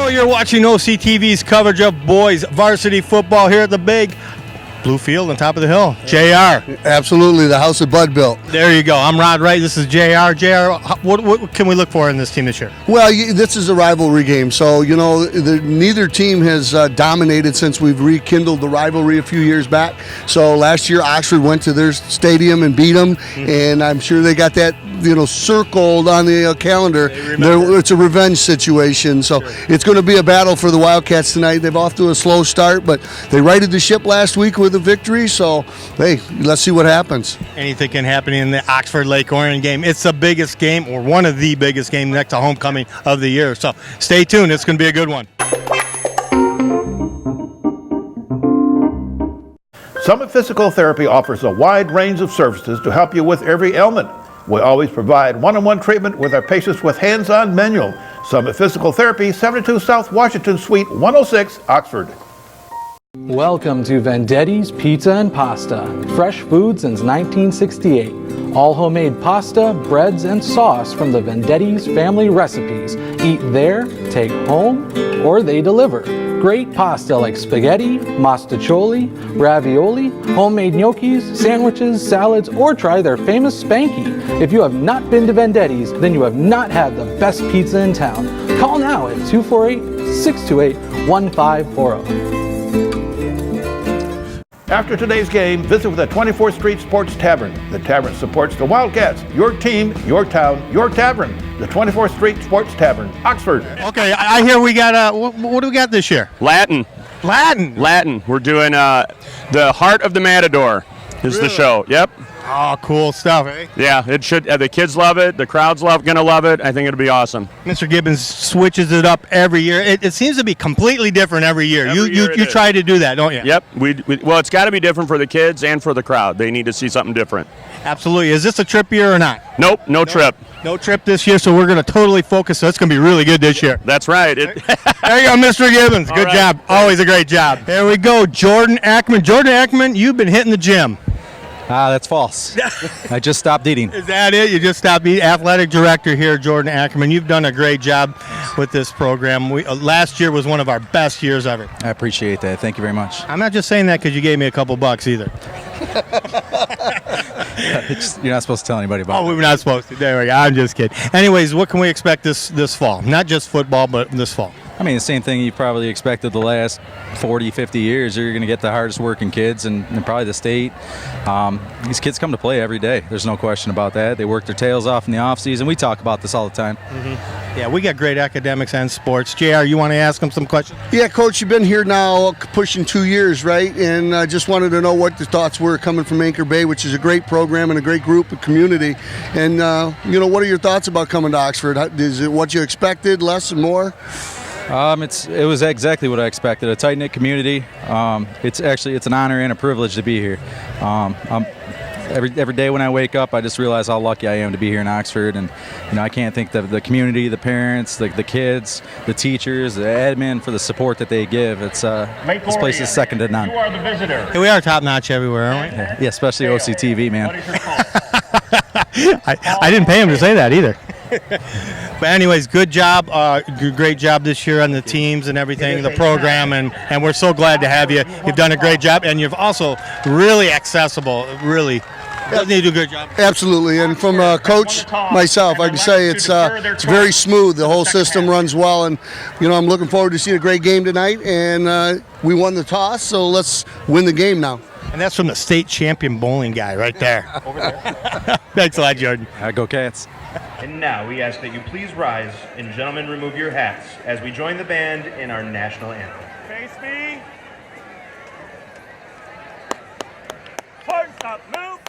Hello, you're watching OCTV's coverage of boys varsity football here at the big blue field on top of the hill. JR. Absolutely, the house of Bud built. There you go. I'm Rod Wright. This is JR. JR, what can we look for in this team this year? Well, this is a rivalry game, so neither team has dominated since we've rekindled the rivalry a few years back. So last year Oxford went to their stadium and beat them, and I'm sure they got that circled on the calendar. It's a revenge situation, so it's going to be a battle for the Wildcats tonight. They've off to a slow start, but they righted the ship last week with a victory, so hey, let's see what happens. Anything can happen in the Oxford Lake Orion game. It's the biggest game, or one of the biggest games next to homecoming of the year, so stay tuned. It's going to be a good one. Summit Physical Therapy offers a wide range of services to help you with every ailment. We always provide one-on-one treatment with our patients with hands-on manual. Summit Physical Therapy, 72 South Washington, Suite 106, Oxford. Welcome to Vendetti's Pizza and Pasta. Fresh food since 1968. All homemade pasta, breads, and sauce from the Vendetti's family recipes. Eat there, take home, or they deliver. Great pasta like spaghetti, mostaccioli, ravioli, homemade gnocchis, sandwiches, salads, or try their famous Spanky. If you have not been to Vendetti's, then you have not had the best pizza in town. Call now at 248-628-1540. After today's game, visit the 24th Street Sports Tavern. The tavern supports the Wildcats, your team, your town, your tavern. The 24th Street Sports Tavern, Oxford. Okay, I hear we got, what do we got this year? Latin. We're doing The Heart of the Matador is the show. Yep. Oh, cool stuff, eh? Yeah, it should. The kids love it. The crowd's gonna love it. I think it'll be awesome. Mr. Gibbons switches it up every year. It seems to be completely different every year. You try to do that, don't you? Yep. Well, it's got to be different for the kids and for the crowd. They need to see something different. Absolutely. Is this a trip year or not? Nope, no trip. No trip this year, so we're going to totally focus. So it's going to be really good this year. That's right. There you go, Mr. Gibbons. Good job. Always a great job. There we go. Jordan Ackerman. Jordan Ackerman, you've been hitting the gym. That's false. I just stopped eating. Is that it? You just stopped eating? Athletic director here, Jordan Ackerman. You've done a great job with this program. Last year was one of our best years ever. I appreciate that. Thank you very much. I'm not just saying that because you gave me a couple bucks either. You're not supposed to tell anybody about it. Oh, we're not supposed to. There we go. I'm just kidding. Anyways, what can we expect this fall? Not just football, but this fall. I mean, the same thing you probably expected the last 40, 50 years. You're going to get the hardest working kids and probably the state. These kids come to play every day. There's no question about that. They work their tails off in the off season. We talk about this all the time. Mm-hmm. Yeah, we got great academics and sports. JR, you want to ask them some questions? Yeah, Coach, you've been here now pushing 2 years, right? And I just wanted to know what the thoughts were coming from Anchor Bay, which is a great program and a great group of community. And, what are your thoughts about coming to Oxford? Is it what you expected, less and more? It was exactly what I expected. A tight-knit community. It's an honor and a privilege to be here. Every day when I wake up, I just realize how lucky I am to be here in Oxford, and I can't thank the community, the parents, the kids, the teachers, the admin for the support that they give. This place is second to none. You are the visitor. Hey, we are top-notch everywhere, aren't we? Yeah, especially OCTV, man. I didn't pay him to say that either. But anyways, good job, great job this year on the teams and everything, the program, and we're so glad to have you. You've done a great job, and you've also really accessible, really. Doesn't he do a good job? Absolutely, and from a coach myself, I can say it's very smooth. The whole system runs well, and I'm looking forward to seeing a great game tonight. And we won the toss, so let's win the game now. And that's from the state champion bowling guy right there. Over there. Thanks a lot, Jordan. Go Cats. And now we ask that you please rise and gentlemen remove your hats as we join the band in our national anthem. Face me. Hard stop, move.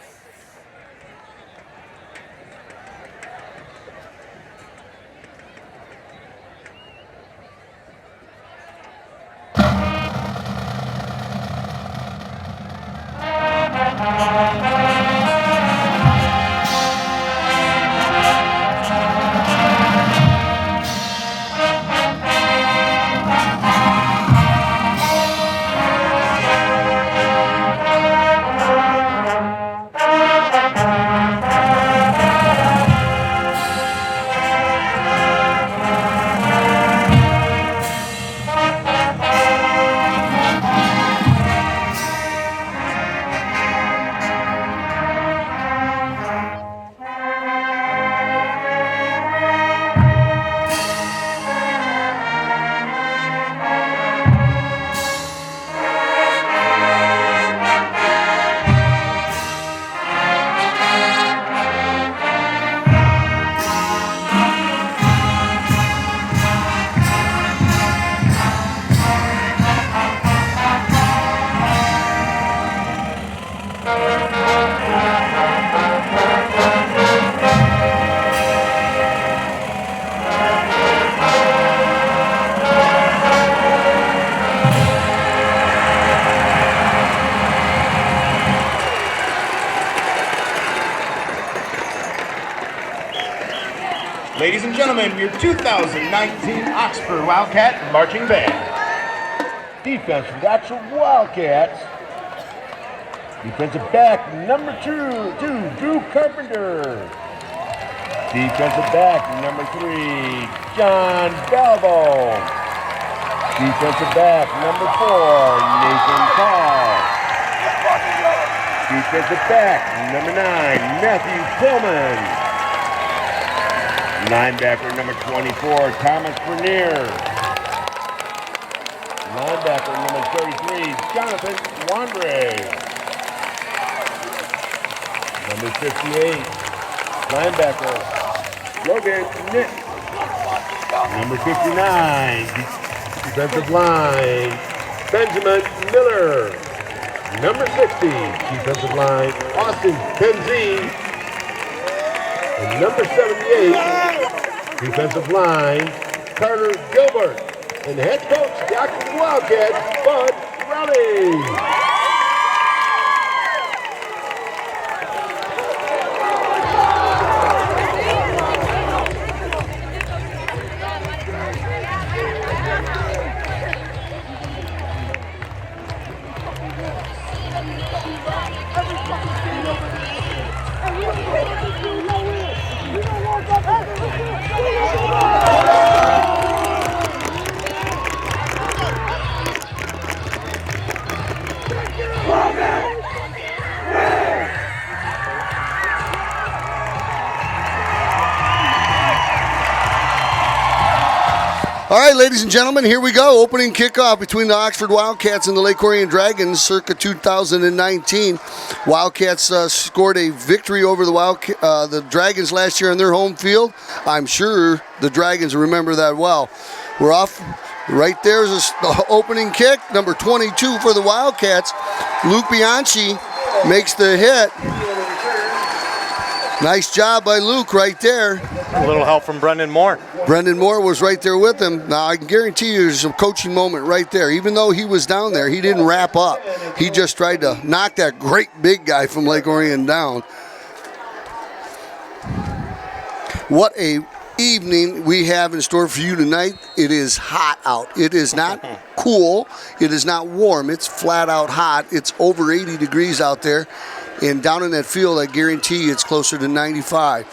gentlemen, your 2019 Oxford Wildcat Marching Band. Defense for the actual Wildcats. Defensive back, number two, Drew Carpenter. Defensive back, number 3, John Balbo. Defensive back, number 4, Nathan Call. Defensive back, number 9, Matthew Tillman. Linebacker, number 24, Thomas Bernier. Linebacker, number 33, Jonathan Wandre. Number 58, linebacker, Logan Nick. Number 59, defensive line, Benjamin Miller. Number 60, defensive line, Austin Penzie. And number 78, defensive line, Carter Gilbert. And head coach, the Oxford Wildcats, Bud Rowley. All right, ladies and gentlemen, here we go. Opening kickoff between the Oxford Wildcats and the Lake Orion Dragons circa 2019. Wildcats scored a victory over the Dragons last year on their home field. I'm sure the Dragons remember that well. We're off. Right there's the opening kick, number 22 for the Wildcats. Luke Bianchi makes the hit. Nice job by Luke right there. A little help from Brendan Moore. Brendan Moore was right there with him. Now, I can guarantee you there's a coaching moment right there. Even though he was down there, he didn't wrap up. He just tried to knock that great big guy from Lake Orion down. What a evening we have in store for you tonight. It is hot out. It is not cool. It is not warm. It's flat out hot. It's over 80 degrees out there. And down in that field, I guarantee you it's closer to 95.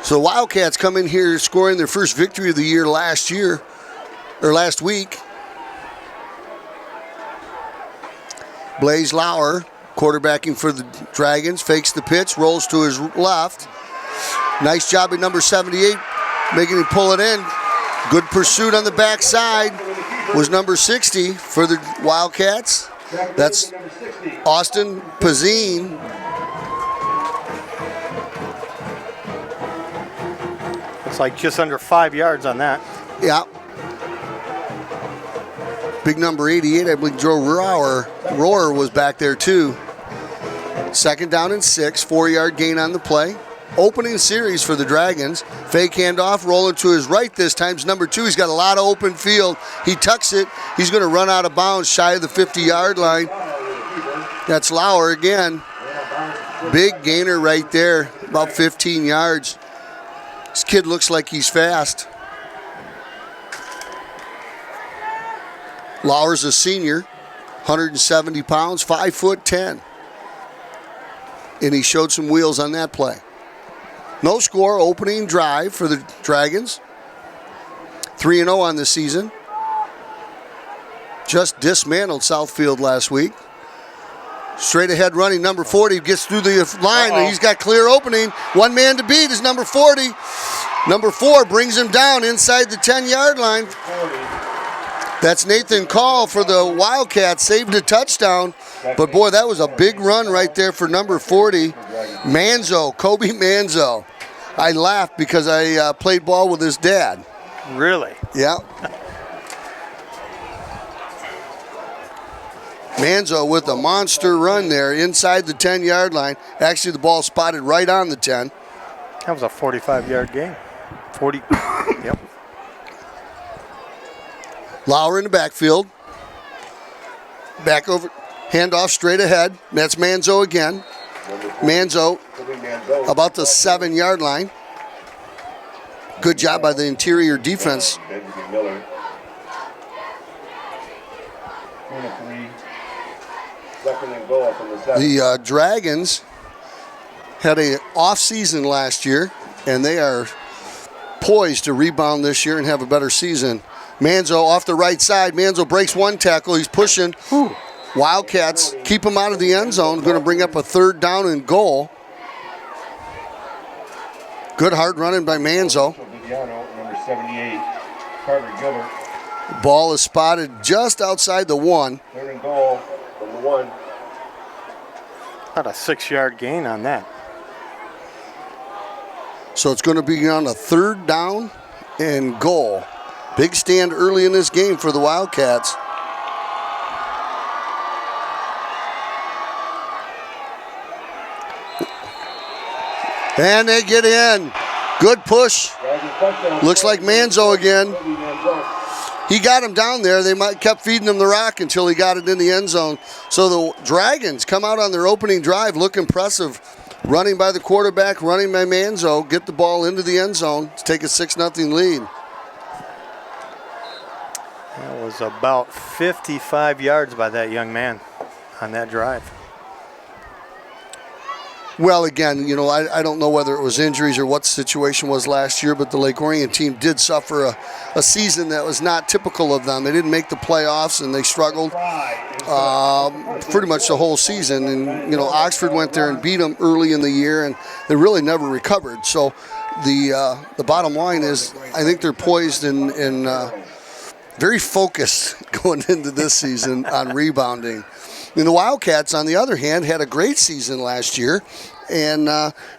So the Wildcats come in here scoring their first victory of the year last week. Blaze Lauer, quarterbacking for the Dragons, fakes the pitch, rolls to his left. Nice job at number 78, making him pull it in. Good pursuit on the backside was number 60 for the Wildcats. That's Austin Pazine. It's like just under 5 yards on that. Yeah. Big number 88, I believe Joe Rohrer was back there too. Second down and 6, 4-yard gain on the play. Opening series for the Dragons. Fake handoff, rolling to his right this time. Number 2, he's got a lot of open field. He tucks it. He's going to run out of bounds shy of the 50-yard line. That's Lauer again. Big gainer right there, about 15 yards. This kid looks like he's fast. Lauer's a senior, 170 pounds, 5'10". And he showed some wheels on that play. No score, opening drive for the Dragons. 3-0 on the season. Just dismantled Southfield last week. Straight ahead running, number 40 gets through the line. And he's got clear opening. One man to beat is number 40. Number 4 brings him down inside the 10-yard line. That's Nathan Call for the Wildcats. Saved a touchdown. But, boy, that was a big run right there for number 40. Kobe Manzo. I laughed because I played ball with his dad. Really? Yeah. Manzo with a monster run there inside the 10-yard line. Actually, the ball spotted right on the 10. That was a 45-yard gain. 40. Yep. Lauer in the backfield. Back over. Handoff straight ahead. That's Manzo again. Manzo about the 7-yard line. Good job by the interior defense. Benjamin Miller. 23. Second and goal from the 7. The Dragons had a off season last year, and they are poised to rebound this year and have a better season. Manzo off the right side. Manzo breaks one tackle. He's pushing. Wildcats keep him out of the end zone. Going to bring up a 3rd down and goal. Good hard running by Manzo. Number 78, Carter Gilbert. Ball is spotted just outside the 1. 3rd and goal from the 1. About a 6-yard gain on that. So it's going to be on a 3rd down and goal. Big stand early in this game for the Wildcats. And they get in. Good push. Looks like Manzo again. He got him down there. They kept feeding him the rock until he got it in the end zone. So the Dragons come out on their opening drive, look impressive. Running by the quarterback, running by Manzo, get the ball into the end zone to take a 6-0 lead. That was about 55 yards by that young man on that drive. Well, again, you know, I don't know whether it was injuries or what the situation was last year, but the Lake Orion team did suffer a season that was not typical of them. They didn't make the playoffs, and they struggled pretty much the whole season. And, you know, Oxford went there and beat them early in the year, and they really never recovered. So the bottom line is I think they're poised and very focused going into this season on rebounding. And the Wildcats, on the other hand, had a great season last year, and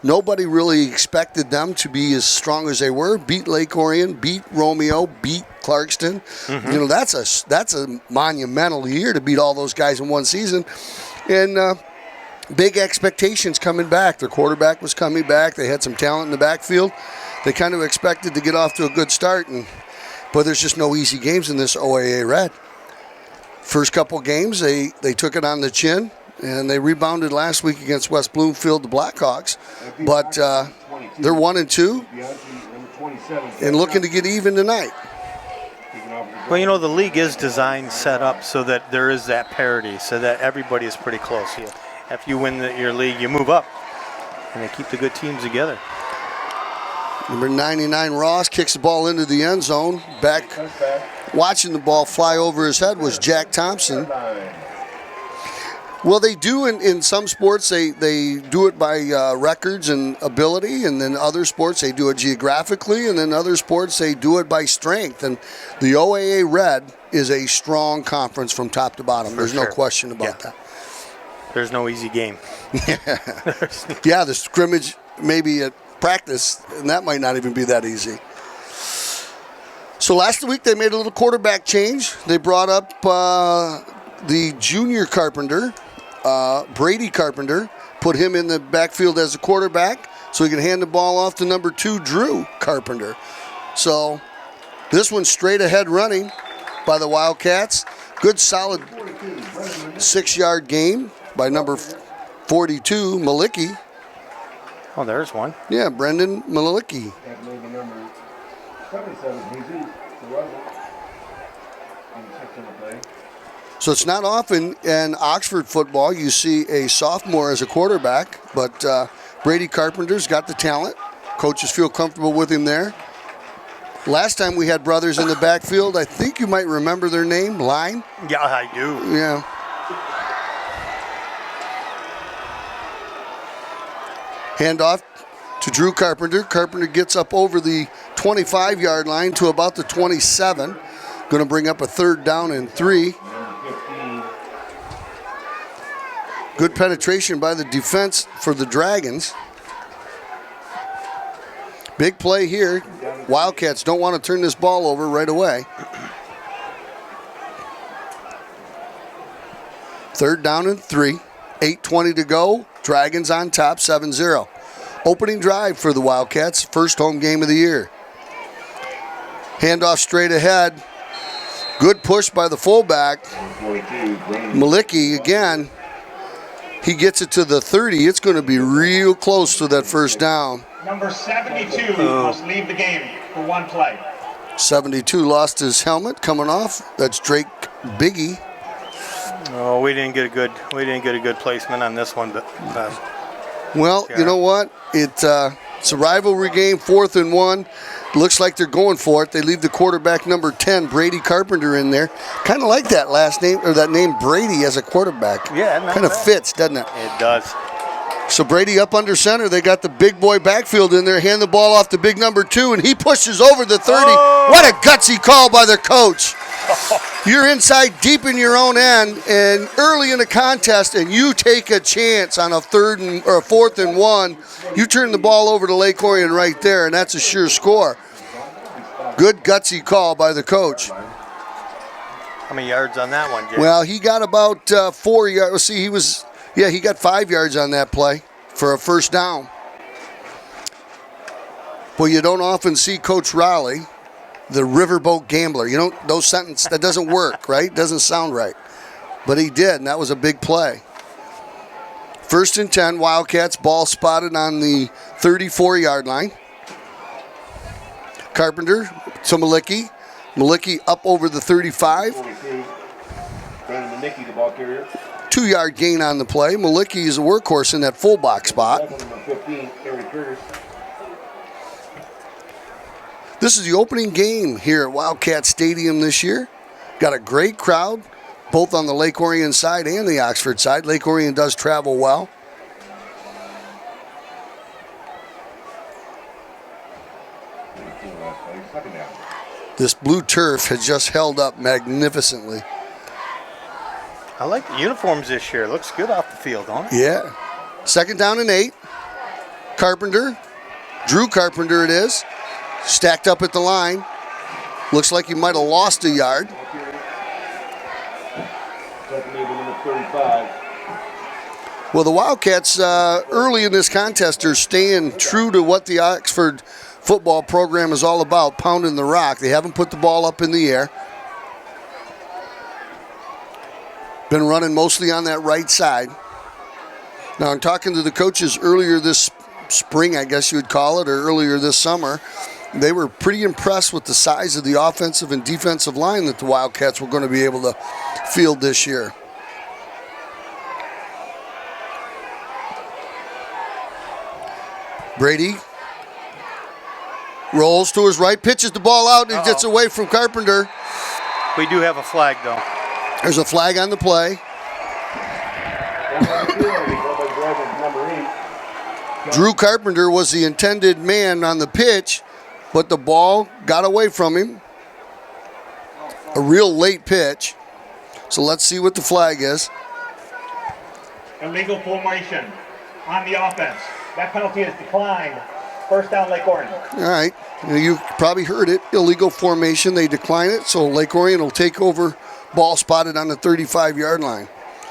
nobody really expected them to be as strong as they were. Beat Lake Orion, beat Romeo, beat Clarkston. Mm-hmm. You know, that's a monumental year to beat all those guys in one season. And big expectations coming back. Their quarterback was coming back. They had some talent in the backfield. They kind of expected to get off to a good start, but there's just no easy games in this OAA Red. First couple games, they took it on the chin, and they rebounded last week against West Bloomfield, the Blackhawks. But they're 1-2 and looking to get even tonight. Well, you know, the league is designed, set up so that there is that parity, so that everybody is pretty close. After you win your league, you move up, and they keep the good teams together. Number 99, Ross, kicks the ball into the end zone. Back watching the ball fly over his head was Jack Thompson. Well, they do in some sports, they do it by records and ability, and then other sports they do it geographically, and then other sports they do it by strength. And the OAA Red is a strong conference from top to bottom. There's no question about that. There's no easy game. Yeah, the scrimmage maybe at practice, and that might not even be that easy. So last week they made a little quarterback change. They brought up the junior Carpenter, Brady Carpenter, put him in the backfield as a quarterback so he can hand the ball off to number 2, Drew Carpenter. So this one's straight ahead running by the Wildcats. Good solid 6-yard gain by number 42, Malicki. Oh, there's one. Yeah, Brendan Malicki. So it's not often in Oxford football you see a sophomore as a quarterback, but Brady Carpenter's got the talent. Coaches feel comfortable with him there. Last time we had brothers in the backfield, I think you might remember their name, Line. Yeah, I do. Yeah. Handoff to Drew Carpenter. Carpenter gets up over the 25-yard line to about the 27. Going to bring up a 3rd down and 3. Good penetration by the defense for the Dragons. Big play here. Wildcats don't want to turn this ball over right away. 3rd down and 3. 8:20 to go. Dragons on top, 7-0. Opening drive for the Wildcats, first home game of the year. Handoff straight ahead. Good push by the fullback. Malicki again. He gets it to the 30. It's going to be real close to that first down. Number 72 must leave the game. for one play. 72 lost his helmet coming off. That's Drake Biggie. Oh, we didn't get a good placement on this one, but Well, you know what? It's a rivalry game, 4th and 1. Looks like they're going for it. They leave the quarterback number 10, Brady Carpenter, in there. Kind of like that last name, or that name Brady as a quarterback. Yeah, not kind of bad. fits, doesn't it? It does. So Brady up under center. They got the big boy backfield in there. Hand the ball off to big number 2, and he pushes over the 30. Oh. What a gutsy call by the coach. You're inside deep in your own end, and early in the contest, and you take a chance on a 4th and 1. You turn the ball over to Lake Orion right there, and that's a sure score. Good gutsy call by the coach. How many yards on that one, Jay? Well, he got about 4 yards. See, he got 5 yards on that play for a first down. Well, you don't often see Coach Raleigh, the riverboat gambler. You don't, those sentences, that doesn't work, right? Doesn't sound right. But he did, and that was a big play. 1st and 10, Wildcats, ball spotted on the 34-yard line. Carpenter to Malicki. Malicki up over the 35. Brandon Manicki, the ball carrier. 2-yard gain on the play. Malicki is a workhorse in that fullback spot. Number 15, Eric Curtis. This is the opening game here at Wildcat Stadium this year. Got a great crowd, both on the Lake Orion side and the Oxford side. Lake Orion does travel well. This blue turf has just held up magnificently. I like the uniforms this year. Looks good off the field, don't it? Yeah. 2nd down and 8. Carpenter. Drew Carpenter it is. Stacked up at the line. Looks like he might have lost a yard. Well, the Wildcats early in this contest are staying true to what the Oxford football program is all about, pounding the rock. They haven't put the ball up in the air. Been running mostly on that right side. Now, I'm talking to the coaches earlier this spring, I guess you would call it, or earlier this summer. They were pretty impressed with the size of the offensive and defensive line that the Wildcats were going to be able to field this year. Brady rolls to his right, pitches the ball out, and gets away from Carpenter. We do have a flag, though. There's a flag on the play. Drew Carpenter was the intended man on the pitch, but the ball got away from him. A real late pitch. So let's see what the flag is. Illegal formation on the offense. That penalty is declined. First down, Lake Orion. All right. You probably heard it. Illegal formation. They decline it. So Lake Orion will take over. Ball spotted on the 35-yard line.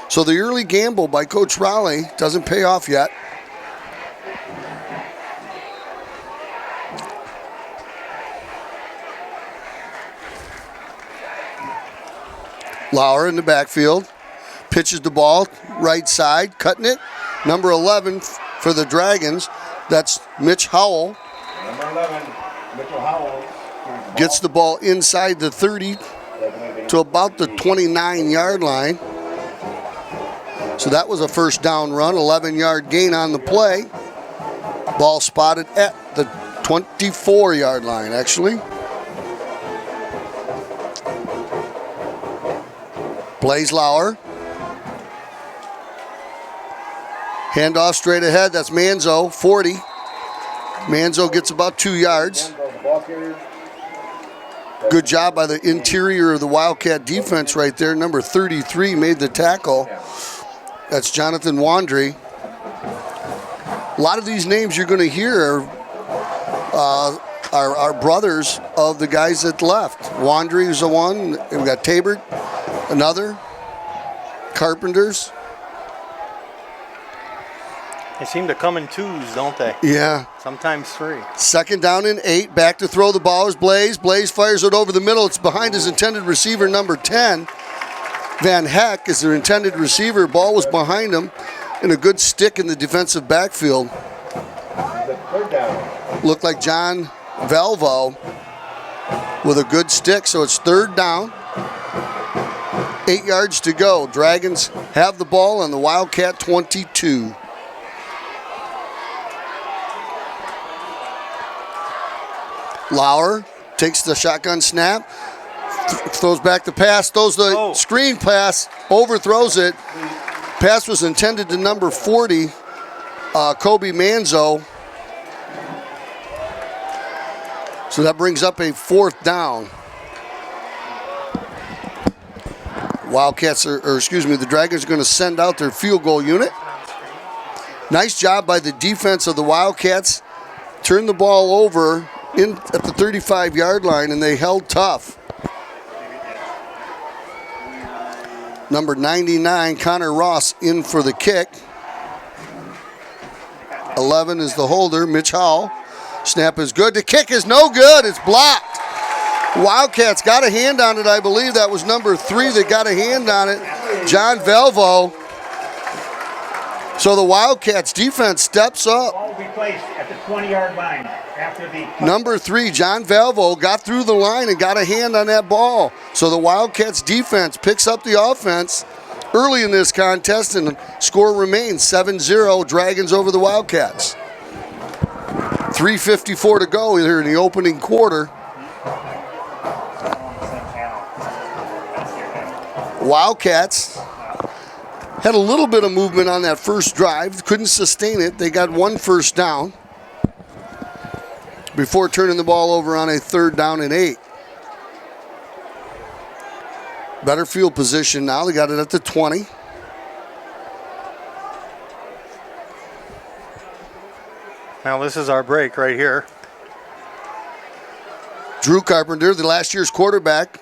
So the early gamble by Coach Raleigh doesn't pay off yet. Lauer in the backfield. Pitches the ball right side, cutting it. Number 11 for the Dragons. That's Mitch Howell. Number 11, Mitchell Howell. Gets the ball inside the 30 to about the 29-yard line. So that was a first down run, 11-yard gain on the play. Ball spotted at the 24-yard line, actually. Blaze Lauer. Handoff straight ahead. That's Manzo, 40. Manzo gets about 2 yards. Good job by the interior of the Wildcat defense right there. Number 33 made the tackle. That's Jonathan Wandry. A lot of these names you're going to hear are brothers of the guys that left. Wandry is the one. We got Tabor, another. Carpenters. They seem to come in twos, don't they? Yeah. Sometimes 3. 2nd down and 8. Back to throw the ball is Blaze. Blaze fires it over the middle. It's behind his intended receiver, number 10. Van Heck is their intended receiver. Ball was behind him. And a good stick in the defensive backfield. Looked like John Velvo with a good stick, so it's 3rd down. 8 yards to go. Dragons have the ball on the Wildcat 22. Lauer takes the shotgun snap, throws back the pass, throws the screen pass, overthrows it. Pass was intended to number 40, Kobe Manzo. So that brings up a 4th down. Wildcats, the Dragons are going to send out their field goal unit. Nice job by the defense of the Wildcats. Turned the ball over in at the 35-yard line, and they held tough. Number 99, Connor Ross, in for the kick. 11 is the holder, Mitch Howell. Snap is good. The kick is no good. It's blocked. Wildcats got a hand on it, I believe. That was number 3 that got a hand on it, John Velvo. So the Wildcats defense steps up. Ball will be placed at the 20-yard line after the... Number 3, John Velvo, got through the line and got a hand on that ball. So the Wildcats defense picks up the offense early in this contest, and the score remains 7-0, Dragons over the Wildcats. 3:54 to go here in the opening quarter. Wildcats had a little bit of movement on that first drive, couldn't sustain it. They got 1 first down before turning the ball over on a 3rd down and 8. Better field position now. They got it at the 20. Now this is our break right here. Drew Carpenter, the last year's quarterback,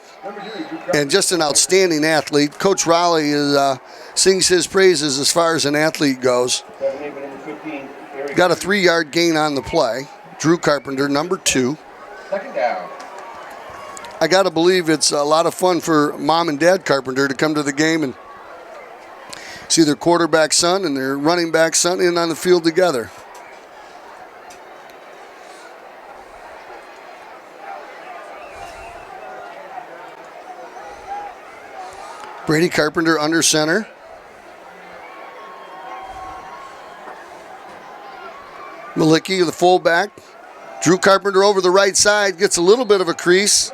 and just an outstanding athlete. Coach Raleigh sings his praises as far as an athlete goes. Got a 3-yard gain on the play. Drew Carpenter, number 2. 2nd down. I got to believe it's a lot of fun for Mom and Dad Carpenter to come to the game and see their quarterback son and their running back son in on the field together. Brady Carpenter under center. Malicki, the fullback. Drew Carpenter over the right side, gets a little bit of a crease.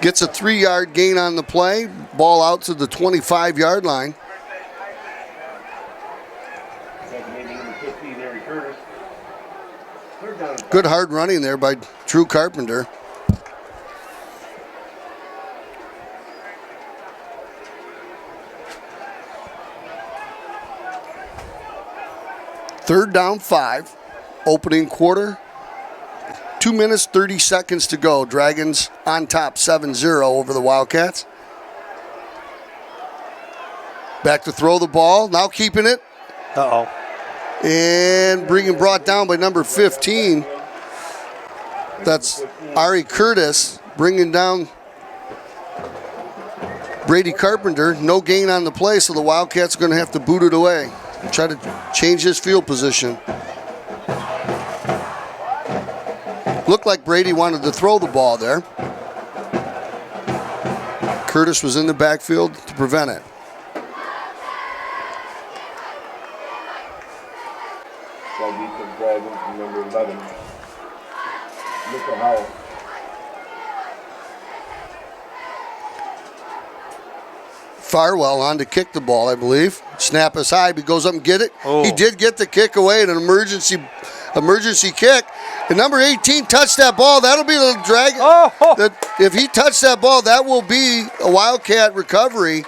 Gets a 3-yard gain on the play. Ball out to the 25-yard line. Good hard running there by Drew Carpenter. Third down 5, opening quarter. 2 minutes, 30 seconds to go. Dragons on top 7-0 over the Wildcats. Back to throw the ball, now keeping it. Uh-oh. And brought down by number 15. That's Ari Curtis bringing down Brady Carpenter. No gain on the play, so the Wildcats are going to have to boot it away. Try to change his field position. Looked like Brady wanted to throw the ball there. Curtis was in the backfield to prevent it. Number 11, Mr. Howell. Farwell on to kick the ball, I believe. Snap is high, but he goes up and get it. Oh. He did get the kick away in an emergency kick. And number 18 touched that ball. That'll be the Dragon. Oh. If he touched that ball, that will be a Wildcat recovery.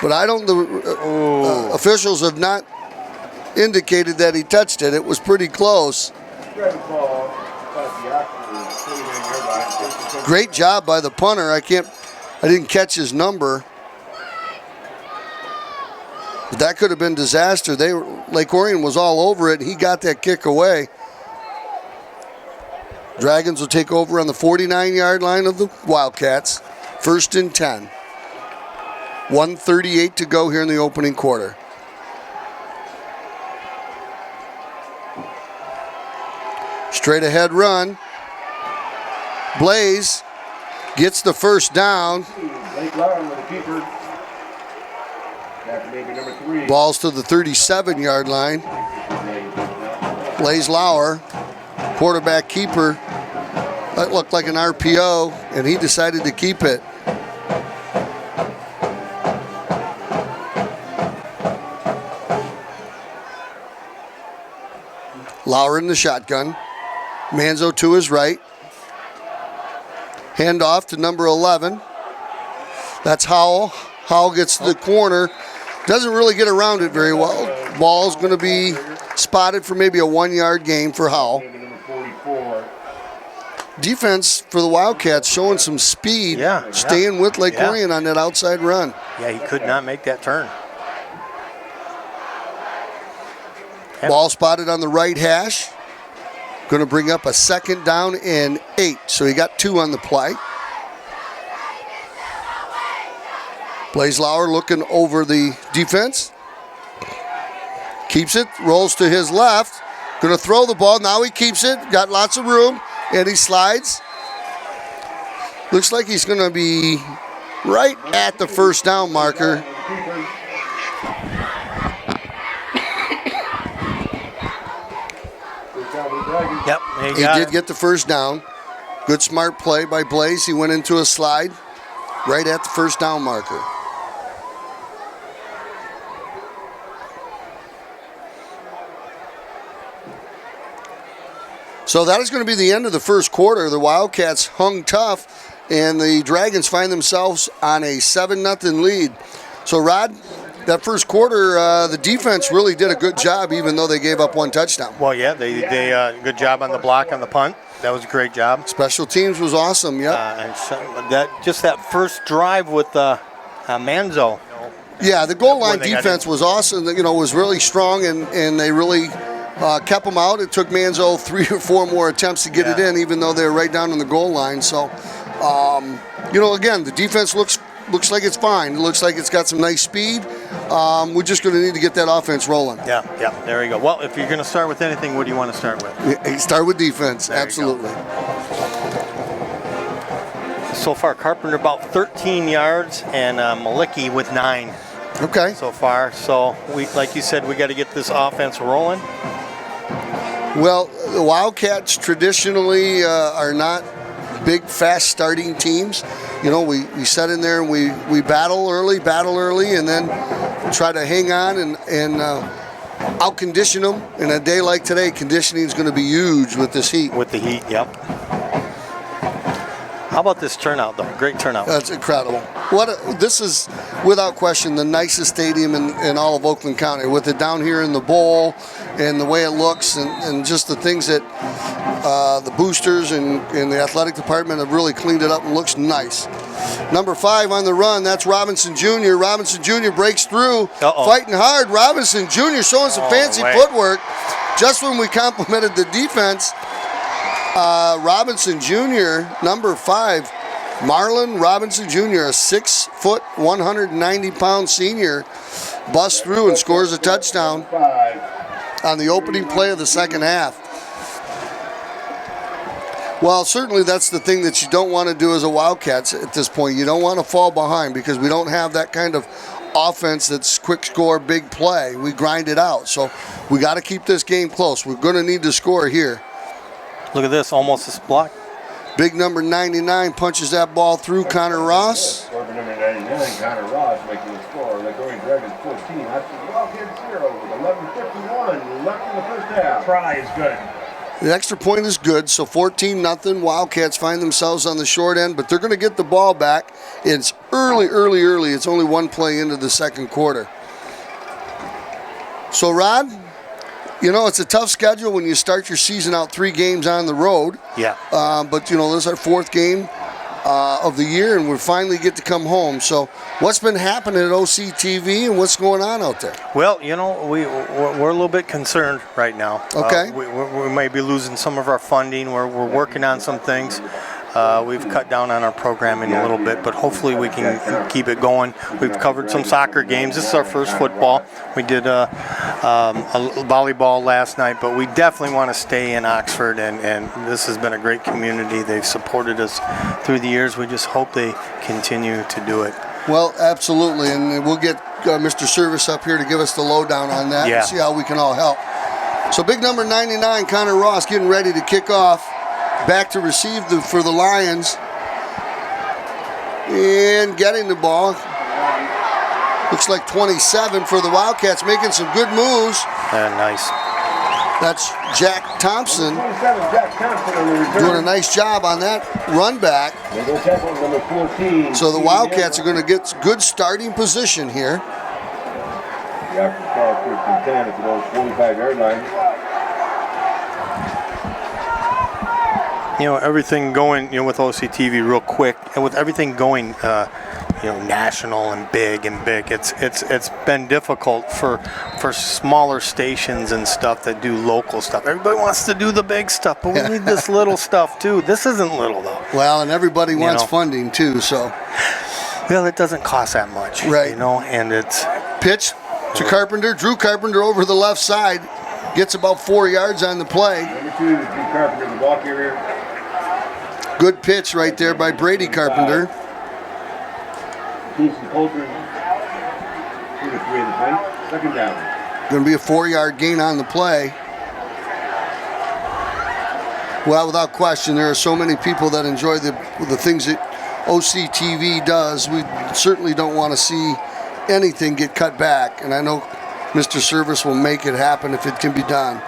But the officials have not indicated that he touched it. It was pretty close. Great job by the punter. I didn't catch his number. But that could have been disaster. Lake Orion was all over it, and he got that kick away. Dragons will take over on the 49-yard line of the Wildcats. 1st and 10. 1:38 to go here in the opening quarter. Straight ahead run. Blaze gets the first down. Blake Lauer with the keeper. After maybe number 3. Ball's to the 37-yard line. Blaze Lauer, quarterback keeper. That looked like an RPO, and he decided to keep it. Lauer in the shotgun. Manzo to his right. Handoff to number 11. That's Howell. Howell gets to the corner. Doesn't really get around it very well. Ball's going to be spotted for maybe a 1-yard gain for Howell. Number 44. Defense for the Wildcats showing some speed. Staying with Lake Orion on that outside run. Yeah, he could not make that turn. Ball spotted on the right hash. Going to bring up a 2nd down and 8. So he got 2 on the play. Blaze Lauer looking over the defense. Keeps it, rolls to his left. Going to throw the ball. Now he keeps it. Got lots of room. And he slides. Looks like he's going to be right at the first down marker. Yep, he did get the first down. Good smart play by Blaze. He went into a slide right at the first down marker. So that is going to be the end of the first quarter. The Wildcats hung tough, and the Dragons find themselves on a 7-0 lead. So, Rod, that first quarter, the defense really did a good job, even though they gave up 1 touchdown. Well, yeah, they good job on the block on the punt. That was a great job. Special teams was awesome. Yep. And that first drive with Manzo. Yeah, the goal line defense was awesome. You know, was really strong, and they really kept them out. It took Manzo 3 or 4 more attempts to get it in, even though they were right down on the goal line. So, you know, again, the defense looks like it's fine. It looks like it's got some nice speed. We're just going to need to get that offense rolling. Yeah, there you go. Well, if you're going to start with anything, what do you want to start with? Start with defense, absolutely. So far, Carpenter about 13 yards, and Malicki with 9. Okay. So far, so like you said, we got to get this offense rolling. Well, the Wildcats traditionally are not big, fast starting teams. You know, we set in there and we battle early, and then try to hang on and out-condition them. In a day like today, conditioning is going to be huge with this heat. With the heat, yep. How about this turnout, though? Great turnout. That's incredible. This is, without question, the nicest stadium in all of Oakland County, with it down here in the bowl and the way it looks and just the things that the boosters and the athletic department have really cleaned it up and looks nice. Number 5 on the run, that's Robinson Jr. Robinson Jr. breaks through, fighting hard. Robinson Jr. showing some fancy footwork. Just when we complimented the defense, Robinson Jr., number 5, Marlon Robinson Jr., a 6 foot, 190-pound senior, busts through and scores a touchdown on the opening play of the second half. Well, certainly that's the thing that you don't want to do as a Wildcats at this point. You don't want to fall behind because we don't have that kind of offense that's quick score, big play. We grind it out. So we got to keep this game close. We're going to need to score here. Look at this, almost a block. Big number 99 punches that ball through. Connor Ross. Number 99, Connor Ross making the score. Lake Orion Dragons 14. That's Wildcats 0 with 11:51 left in the first half. Try is good. The extra point is good, so 14-0. Wildcats find themselves on the short end, but they're going to get the ball back. It's early. It's only 1 play into the second quarter. So, Rod, you know, it's a tough schedule when you start your season out 3 games on the road. Yeah. But, you know, this is our 4th game of the year, and we finally get to come home. So what's been happening at OCTV and what's going on out there? Well, you know, we're a little bit concerned right now. Okay. We may be losing some of our funding. We're working on some things. We've cut down on our programming a little bit, but hopefully we can keep it going. We've covered some soccer games. This is our first football. We did a volleyball last night, but we definitely want to stay in Oxford, and this has been a great community. They've supported us through the years. We just hope they continue to do it. Well, absolutely, and we'll get Mr. Service up here to give us the lowdown on that and see how we can all help. So big number 99, Connor Ross, getting ready to kick off. Back to receive for the Lions. And getting the ball. Looks like 27 for the Wildcats, making some good moves. Nice. That's Jack Thompson doing a nice job on that run back. So the Wildcats are going to get good starting position here. After call 13-10 at the 45-yard line. You know, everything going, with OCTV real quick, and with everything going, national and big, it's been difficult for smaller stations and stuff that do local stuff. Everybody wants to do the big stuff, but we need this little stuff too. This isn't little though. Well, and everybody wants funding too, so. Well, it doesn't cost that much, right? And it's pitch to Carpenter. Drew Carpenter over the left side, gets about 4 yards on the play. Number 2, Drew Carpenter, the ball carrier. Good pitch right there by Brady Carpenter. Second down. Going to be a 4-yard gain on the play. Well, without question, there are so many people that enjoy the things that OCTV does. We certainly don't want to see anything get cut back, and I know Mr. Service will make it happen if it can be done.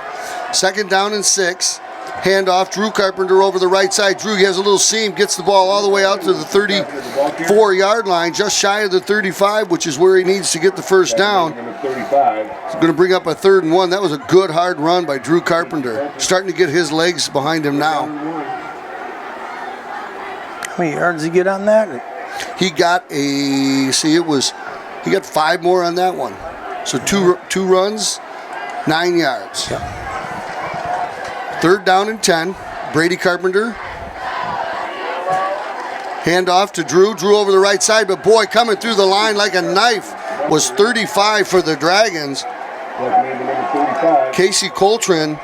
Second down and 6. Handoff, Drew Carpenter over the right side. Drew has a little seam, gets the ball all the way out to the 34-yard line, just shy of the 35, which is where he needs to get the first down. It's going to bring up a 3rd and 1. That was a good, hard run by Drew Carpenter. Starting to get his legs behind him now. How many yards did he get on that? He got he got 5 more on that one. So two runs, 9 yards. Yep. 3rd down and 10. Brady Carpenter. Handoff to Drew. Drew over the right side, but boy, coming through the line like a knife was 35 for the Dragons. Casey Coltrane,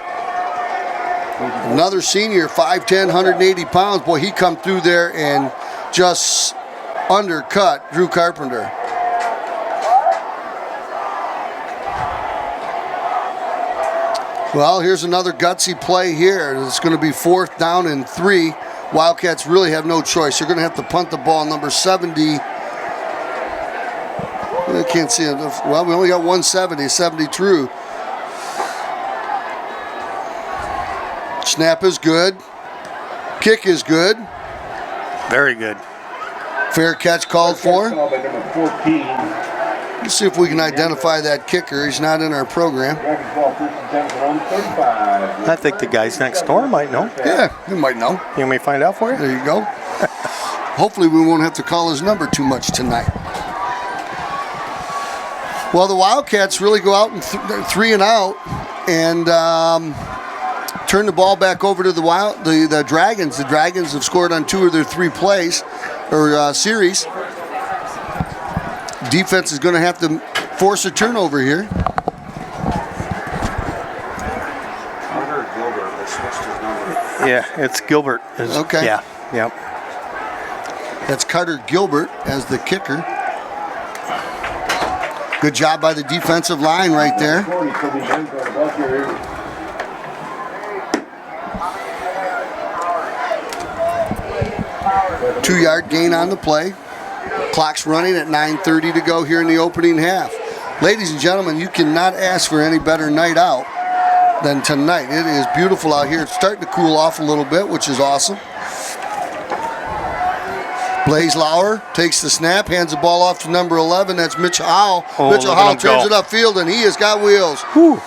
another senior, 5'10", 180 pounds. Boy, he come through there and just undercut Drew Carpenter. Well, here's another gutsy play here. It's going to be 4th down and 3. Wildcats really have no choice. They're going to have to punt the ball. Number 70. I can't see it. Well, we only got 170. 70 true. Snap is good. Kick is good. Very good. Fair catch called for. Call by number 14. Let's see if we can identify that kicker. He's not in our program. I think the guys next door might know. Yeah, he might know. You want me to find out for you? There you go. Hopefully we won't have to call his number too much tonight. Well, the Wildcats really go out and 3 and out and turn the ball back over to the Dragons. The Dragons have scored on 2 of their 3 plays or series. Defense is going to have to force a turnover here. Yeah, it's Gilbert. Okay. Yeah, yep. That's Carter Gilbert as the kicker. Good job by the defensive line right there. 2-yard gain on the play. Clock's running at 9:30 to go here in the opening half. Ladies and gentlemen, you cannot ask for any better night out than tonight. It is beautiful out here. It's starting to cool off a little bit, which is awesome. Blaze Lauer takes the snap, hands the ball off to number 11. That's Mitch Howell. Mitchell Howell turns it upfield, and he has got wheels. Whew.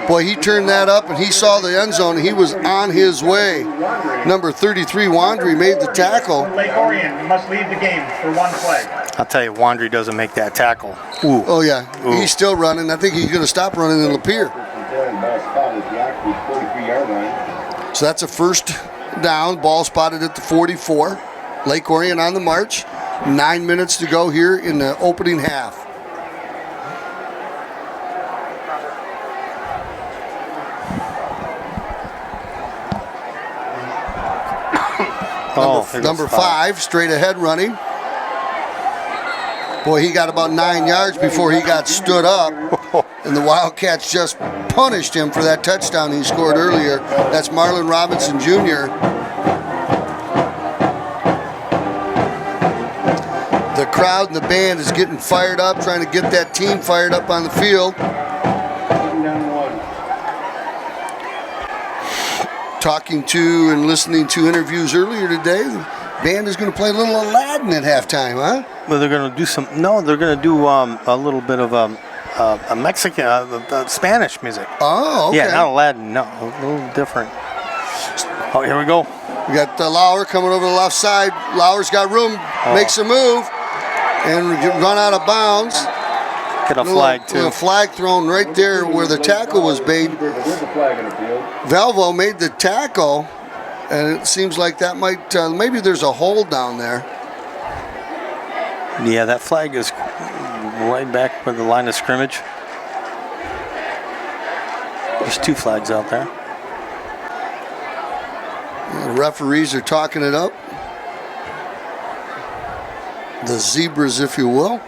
Boy, he turned that up, and he saw the end zone. He was on his way. Number 33, Wandry, made the tackle. Lake Orion must leave the game for 1 play. I'll tell you, Wandry doesn't make that tackle. Ooh. Oh, yeah. Ooh. He's still running. I think he's going to stop running in Lapeer. So that's a 1st down, ball spotted at the 44. Lake Orion on the march. 9 minutes to go here in the opening half. Number 5, straight ahead running. Boy, he got about 9 yards before he got stood up. And the Wildcats just punished him for that touchdown he scored earlier. That's Marlon Robinson Jr. The crowd and the band is getting fired up, trying to get that team fired up on the field. Talking to and listening to interviews earlier today, the band is going to play a little Aladdin at halftime, huh? Well, they're going to do they're going to do a little bit of a Mexican, Spanish music. Oh, okay. Yeah, not Aladdin, no, a little different. Oh, here we go. We got Lauer coming over the left side. Lauer's got room, makes a move, and run out of bounds. Get a flag, too. A flag thrown right there where the tackle was made. Valvo made the tackle, and it seems like that might, maybe there's a hold down there. Yeah, that flag is right back with the line of scrimmage. There's 2 flags out there. The referees are talking it up. The Zebras, if you will.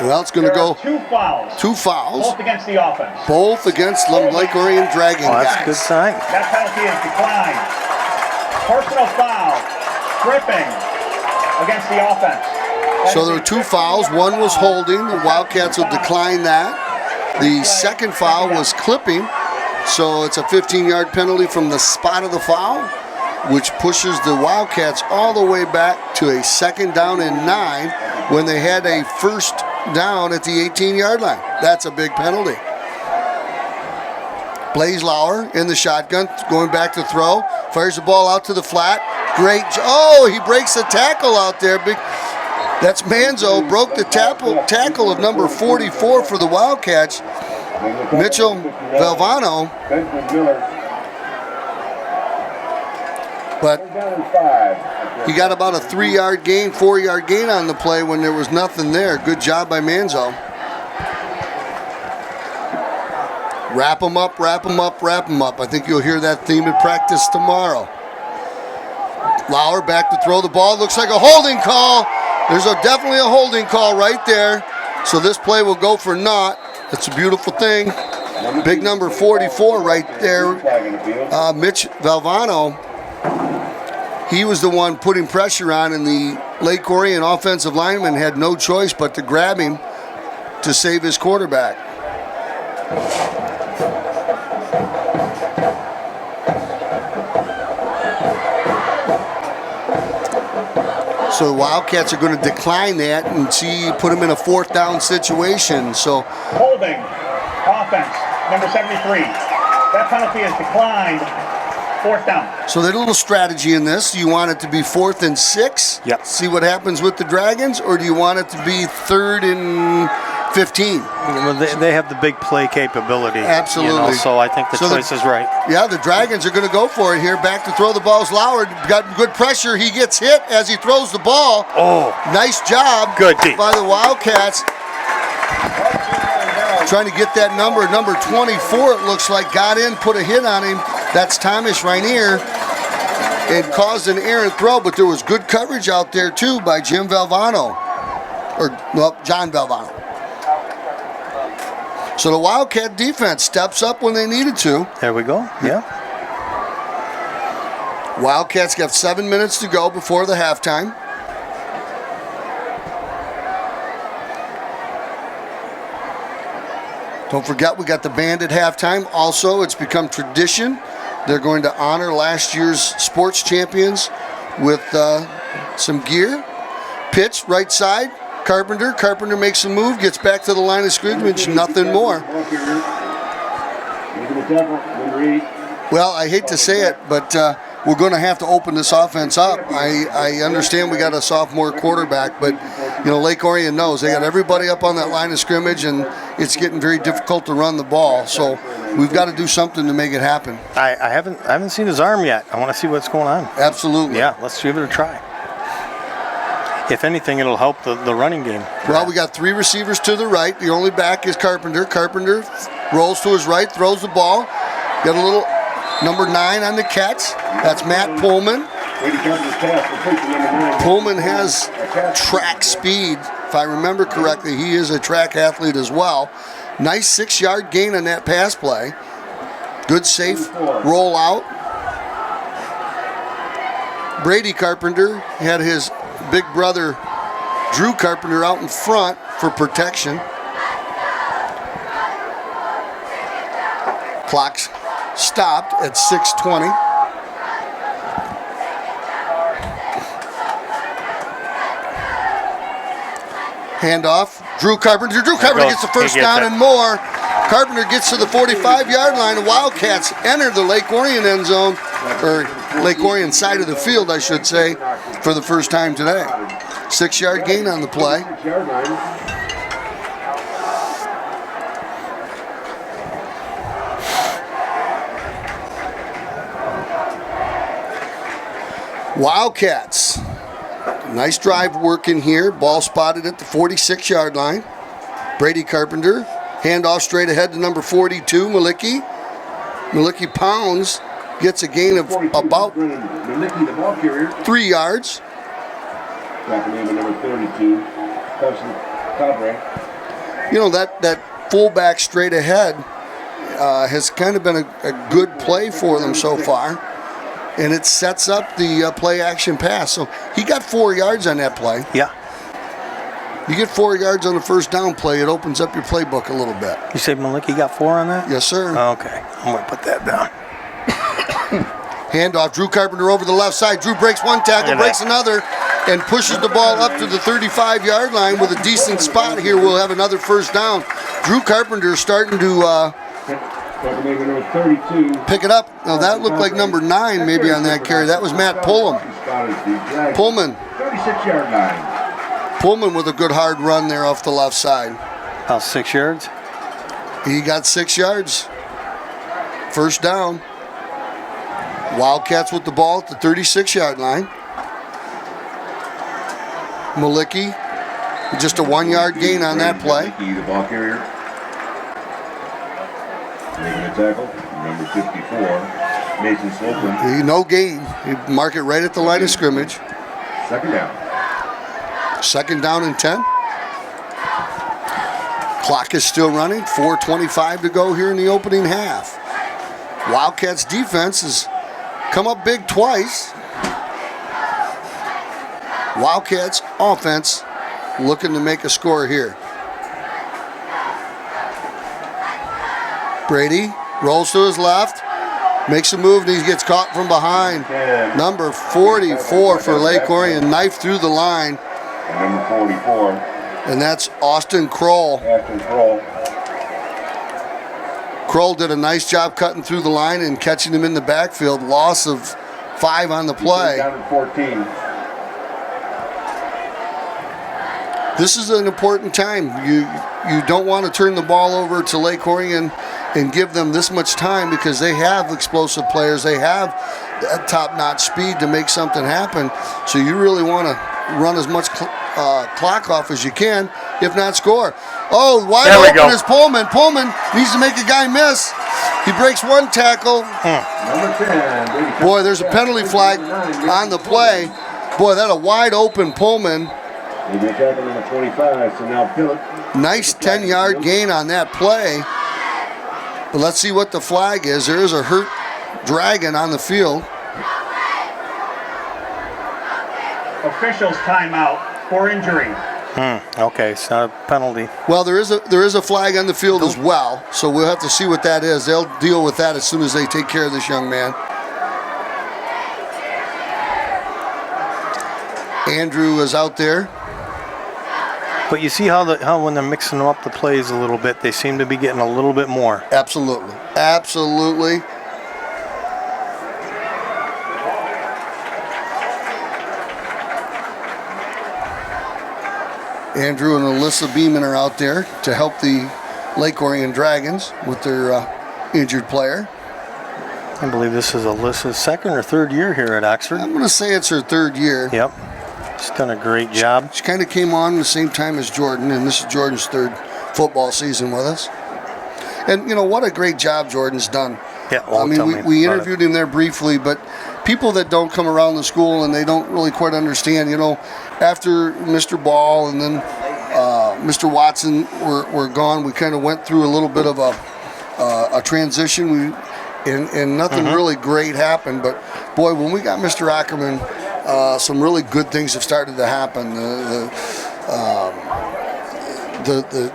Well, it's going to go 2 fouls. 2 fouls. Both against the offense. Both against the Lake Orion Dragon guys. That's a good sign. That penalty is declined. Personal foul. Tripping against the offense. So there were 2 fouls. One was holding. The Wildcats will decline that. The second foul was clipping. So it's a 15-yard penalty from the spot of the foul, which pushes the Wildcats all the way back to a 2nd down and 9 when they had a 1st down at the 18-yard line. That's a big penalty. Blaze Lauer in the shotgun, going back to throw. Fires the ball out to the flat. Great. Oh, he breaks the tackle out there. That's Manzo. Broke the tackle of number 44 for the Wildcats. Mitchell Valvano. But he got about a 3-yard gain, 4-yard gain on the play when there was nothing there. Good job by Manzo. Wrap them up, wrap them up, wrap them up. I think you'll hear that theme in practice tomorrow. Lauer back to throw the ball. Looks like a holding call. There's definitely a holding call right there. So this play will go for naught. That's a beautiful thing. Big number 44 right there. Mitch Valvano. He was the one putting pressure on, and the Lake Orion offensive lineman had no choice but to grab him to save his quarterback. So the Wildcats are going to decline that and put them in a 4th down situation. So holding offense, number 73. That penalty is declined. 4th down. So there's a little strategy in this. Do you want it to be 4th and 6? Yep. See what happens with the Dragons, or do you want it to be 3rd and 15? Well, they have the big play capability. Absolutely. So I think the choice is right. Yeah, the Dragons are going to go for it here. Back to throw the ball's Lauer. Got good pressure. He gets hit as he throws the ball. Oh. Nice job Good deep. by the Wildcats. Trying to get that number 24, it looks like, got in, put a hit on him. That's Thomas Rainier. It caused an errant throw, but there was good coverage out there, too, by Jim Valvano. John Valvano. So the Wildcat defense steps up when they needed to. There we go, yeah. Wildcats got 7 minutes to go before the halftime. Don't forget, we got the band at halftime. Also, it's become tradition. They're going to honor last year's sports champions with some gear. Pitch, right side, Carpenter. Carpenter makes a move, gets back to the line of scrimmage, nothing more. Well, I hate to say it, but we're going to have to open this offense up. I understand we got a sophomore quarterback, but Lake Orion knows they got everybody up on that line of scrimmage, and it's getting very difficult to run the ball. So we've got to do something to make it happen. I haven't seen his arm yet. I want to see what's going on. Absolutely. Yeah, let's give it a try. If anything, it'll help the running game. Well, we got 3 receivers to the right. The only back is Carpenter. Carpenter rolls to his right, throws the ball. Got a little number 9 on the catch. That's Matt Pullman. Pullman has track speed. If I remember correctly, he is a track athlete as well. Nice 6-yard gain on that pass play. Good safe roll out. Brady Carpenter had his big brother Drew Carpenter out in front for protection. Clock's stopped at 6:20. Handoff. Drew Carpenter. Drew Carpenter gets the first down and more. Carpenter gets to the 45-yard line. The Wildcats enter the Lake Orion end zone, or Lake Orion side of the field, I should say, for the first time today. 6-yard gain on the play. Wildcats. Nice drive working here. Ball spotted at the 46-yard line. Brady Carpenter. Handoff straight ahead to number 42, Malicki. Malicki pounds, gets a gain of about 3 yards. You know, that fullback straight ahead has kind of been a good play for them so far. And it sets up the play action pass. So he got 4 yards on that play. Yeah. You get 4 yards on the first down play, it opens up your playbook a little bit. You say Malicki got 4 on that? Yes, sir. Okay, I'm going to put that down. Handoff, Drew Carpenter over the left side. Drew breaks one tackle, breaks another, and pushes the ball up to the 35-yard line with a decent spot here. We'll have another first down. Drew Carpenter starting to pick it up. Now that looked like number 9 maybe on that carry. That was Matt Pullman. 36-yard line. Pullman with a good hard run there off the left side. About 6 yards? He got 6 yards. First down. Wildcats with the ball at the 36-yard line. Malicki, just a 1-yard gain on that play. The ball carrier. Making a tackle, number 54, Mason Slocum. No gain. You mark it right at the line of scrimmage. Second down. Second down and 10. Clock is still running. 4:25 to go here in the opening half. Wildcats defense has come up big twice. Wildcats offense looking to make a score here. Brady rolls to his left, makes a move, and he gets caught from behind. Number 44 for Lake Orion, knife through the line. And number 44. And that's Austin Kroll. Kroll did a nice job cutting through the line and catching him in the backfield. Loss of 5 on the play. Down at 14. This is an important time. You don't want to turn the ball over to Lake Orion and give them this much time because they have explosive players. They have that top-notch speed to make something happen. So you really want to run as much clock off as you can, if not score. Oh, wide open is Pullman. Pullman needs to make a guy miss. He breaks one tackle. Number 10. Boy, there's a penalty flag on the play. Boy, that a wide open Pullman. Maybe a tackle number 25, so now Phillip. Nice 10-yard gain on that play. But let's see what the flag is. There is a hurt Dragon on the field. Officials timeout for injury. Okay, it's not a penalty. Well, there is a flag on the field as well, so we'll have to see what that is. They'll deal with that as soon as they take care of this young man. Andrew is out there. But you see how when they're mixing up the plays a little bit, they seem to be getting a little bit more. Absolutely. Absolutely. Andrew and Alyssa Beeman are out there to help the Lake Orion Dragons with their injured player. I believe this is Alyssa's second or third year here at Oxford. I'm going to say it's her third year. Yep. She's done a great job. She kind of came on the same time as Jordan, and this is Jordan's third football season with us. And, you know, what a great job Jordan's done. Yeah, I mean, we interviewed him there briefly, but people that don't come around the school and they don't really quite understand, you know, after Mr. Ball and then Mr. Watson were gone, we kind of went through a little bit of a transition. And nothing really great happened. But, boy, when we got Mr. Ackerman, some really good things have started to happen.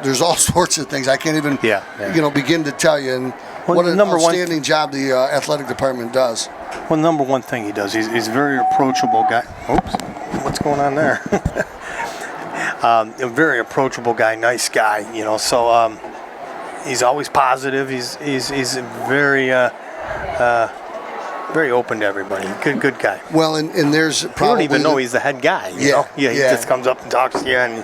There's all sorts of things I can't even you know, begin to tell you. And what an outstanding job the athletic department does. Well, number one thing he does, he's a very approachable guy. Oops, what's going on there? A very approachable guy, nice guy, you know. So he's always positive. He's very very open to everybody. Good guy. Well, and there's probably you don't even know he's the head guy. You know? He just comes up and talks to you, and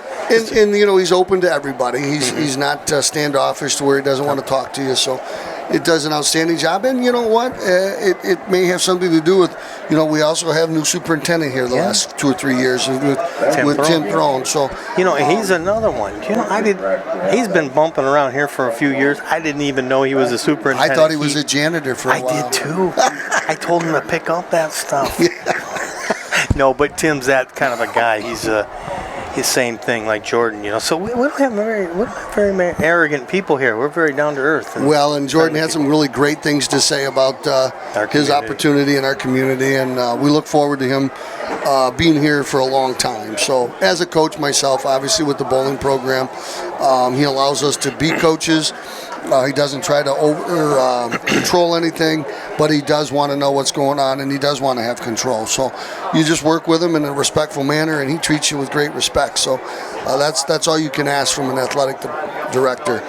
you know, he's open to everybody. He's not standoffish to where he doesn't want to talk to you. So it does an outstanding job. And you know what? It may have something to do with, you know, we also have new superintendent here the last 2 or 3 years with Tim Throne. So you know, he's another one. You know, he's been bumping around here for a few years. I didn't even know he was a superintendent. I thought he was a janitor for a while. I did too. I told him to pick up that stuff. No, but Tim's that kind of a guy. He's the same thing like Jordan, you know. So we don't have very arrogant people here. We're very down to earth. Well, and Jordan had some really great things to say about his opportunity in our community, and we look forward to him being here for a long time. So as a coach myself, obviously with the bowling program, he allows us to be coaches. He doesn't try to control anything, but he does want to know what's going on, and he does want to have control. So you just work with him in a respectful manner, and he treats you with great respect. So that's all you can ask from an athletic director.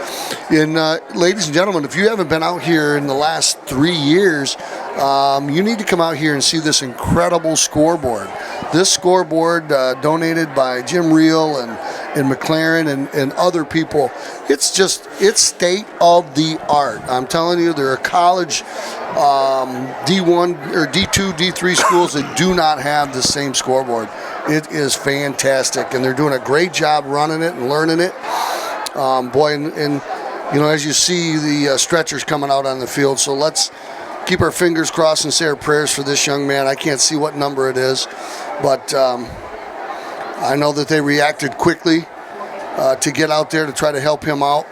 And ladies and gentlemen, if you haven't been out here in the last 3 years, you need to come out here and see this incredible scoreboard. This scoreboard donated by Jim Reel and McLaren and other people. It's state of the art. I'm telling you, there are college D1 or D2, D3 schools that do not have the same scoreboard. It is fantastic, and they're doing a great job running it and learning it. Boy, and you know, as you see the stretchers coming out on the field, so let's keep our fingers crossed and say our prayers for this young man. I can't see what number it is, but I know that they reacted quickly to get out there to try to help him out.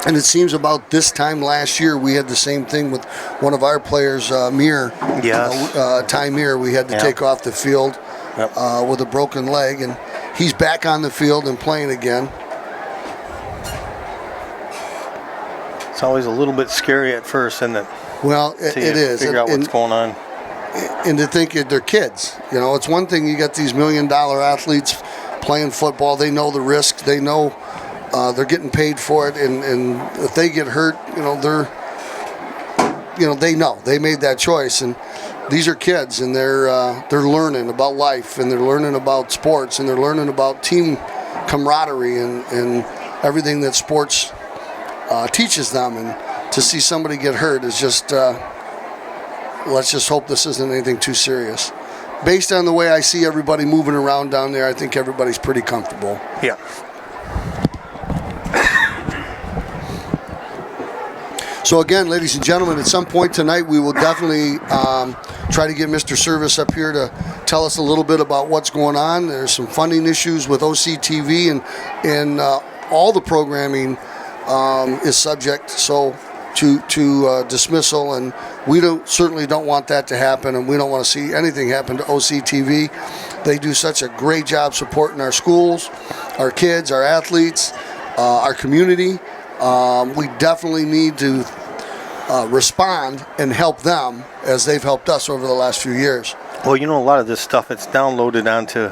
And it seems about this time last year, we had the same thing with one of our players, Mir. Yes. Ty Mir, we had to take off the field with a broken leg, and he's back on the field and playing again. It's always a little bit scary at first, isn't it? Well, it is. Figure out what's going on. And to think they're kids. You know, it's one thing you got these $1 million athletes playing football. They know the risk. They know they're getting paid for it. And if they get hurt, you know, they know. They made that choice. And these are kids, and they're learning about life, and they're learning about sports, and they're learning about team camaraderie and everything that sports teaches them. And to see somebody get hurt is just... let's just hope this isn't anything too serious. Based on the way I see everybody moving around down there, I think everybody's pretty comfortable. Yeah. So again, ladies and gentlemen, at some point tonight, we will definitely try to get Mr. Service up here to tell us a little bit about what's going on. There's some funding issues with OCTV, and all the programming is subject to dismissal, and we certainly don't want that to happen, and we don't want to see anything happen to OCTV. They do such a great job supporting our schools, our kids, our athletes, our community. We definitely need to respond and help them as they've helped us over the last few years. Well, you know, a lot of this stuff, it's downloaded onto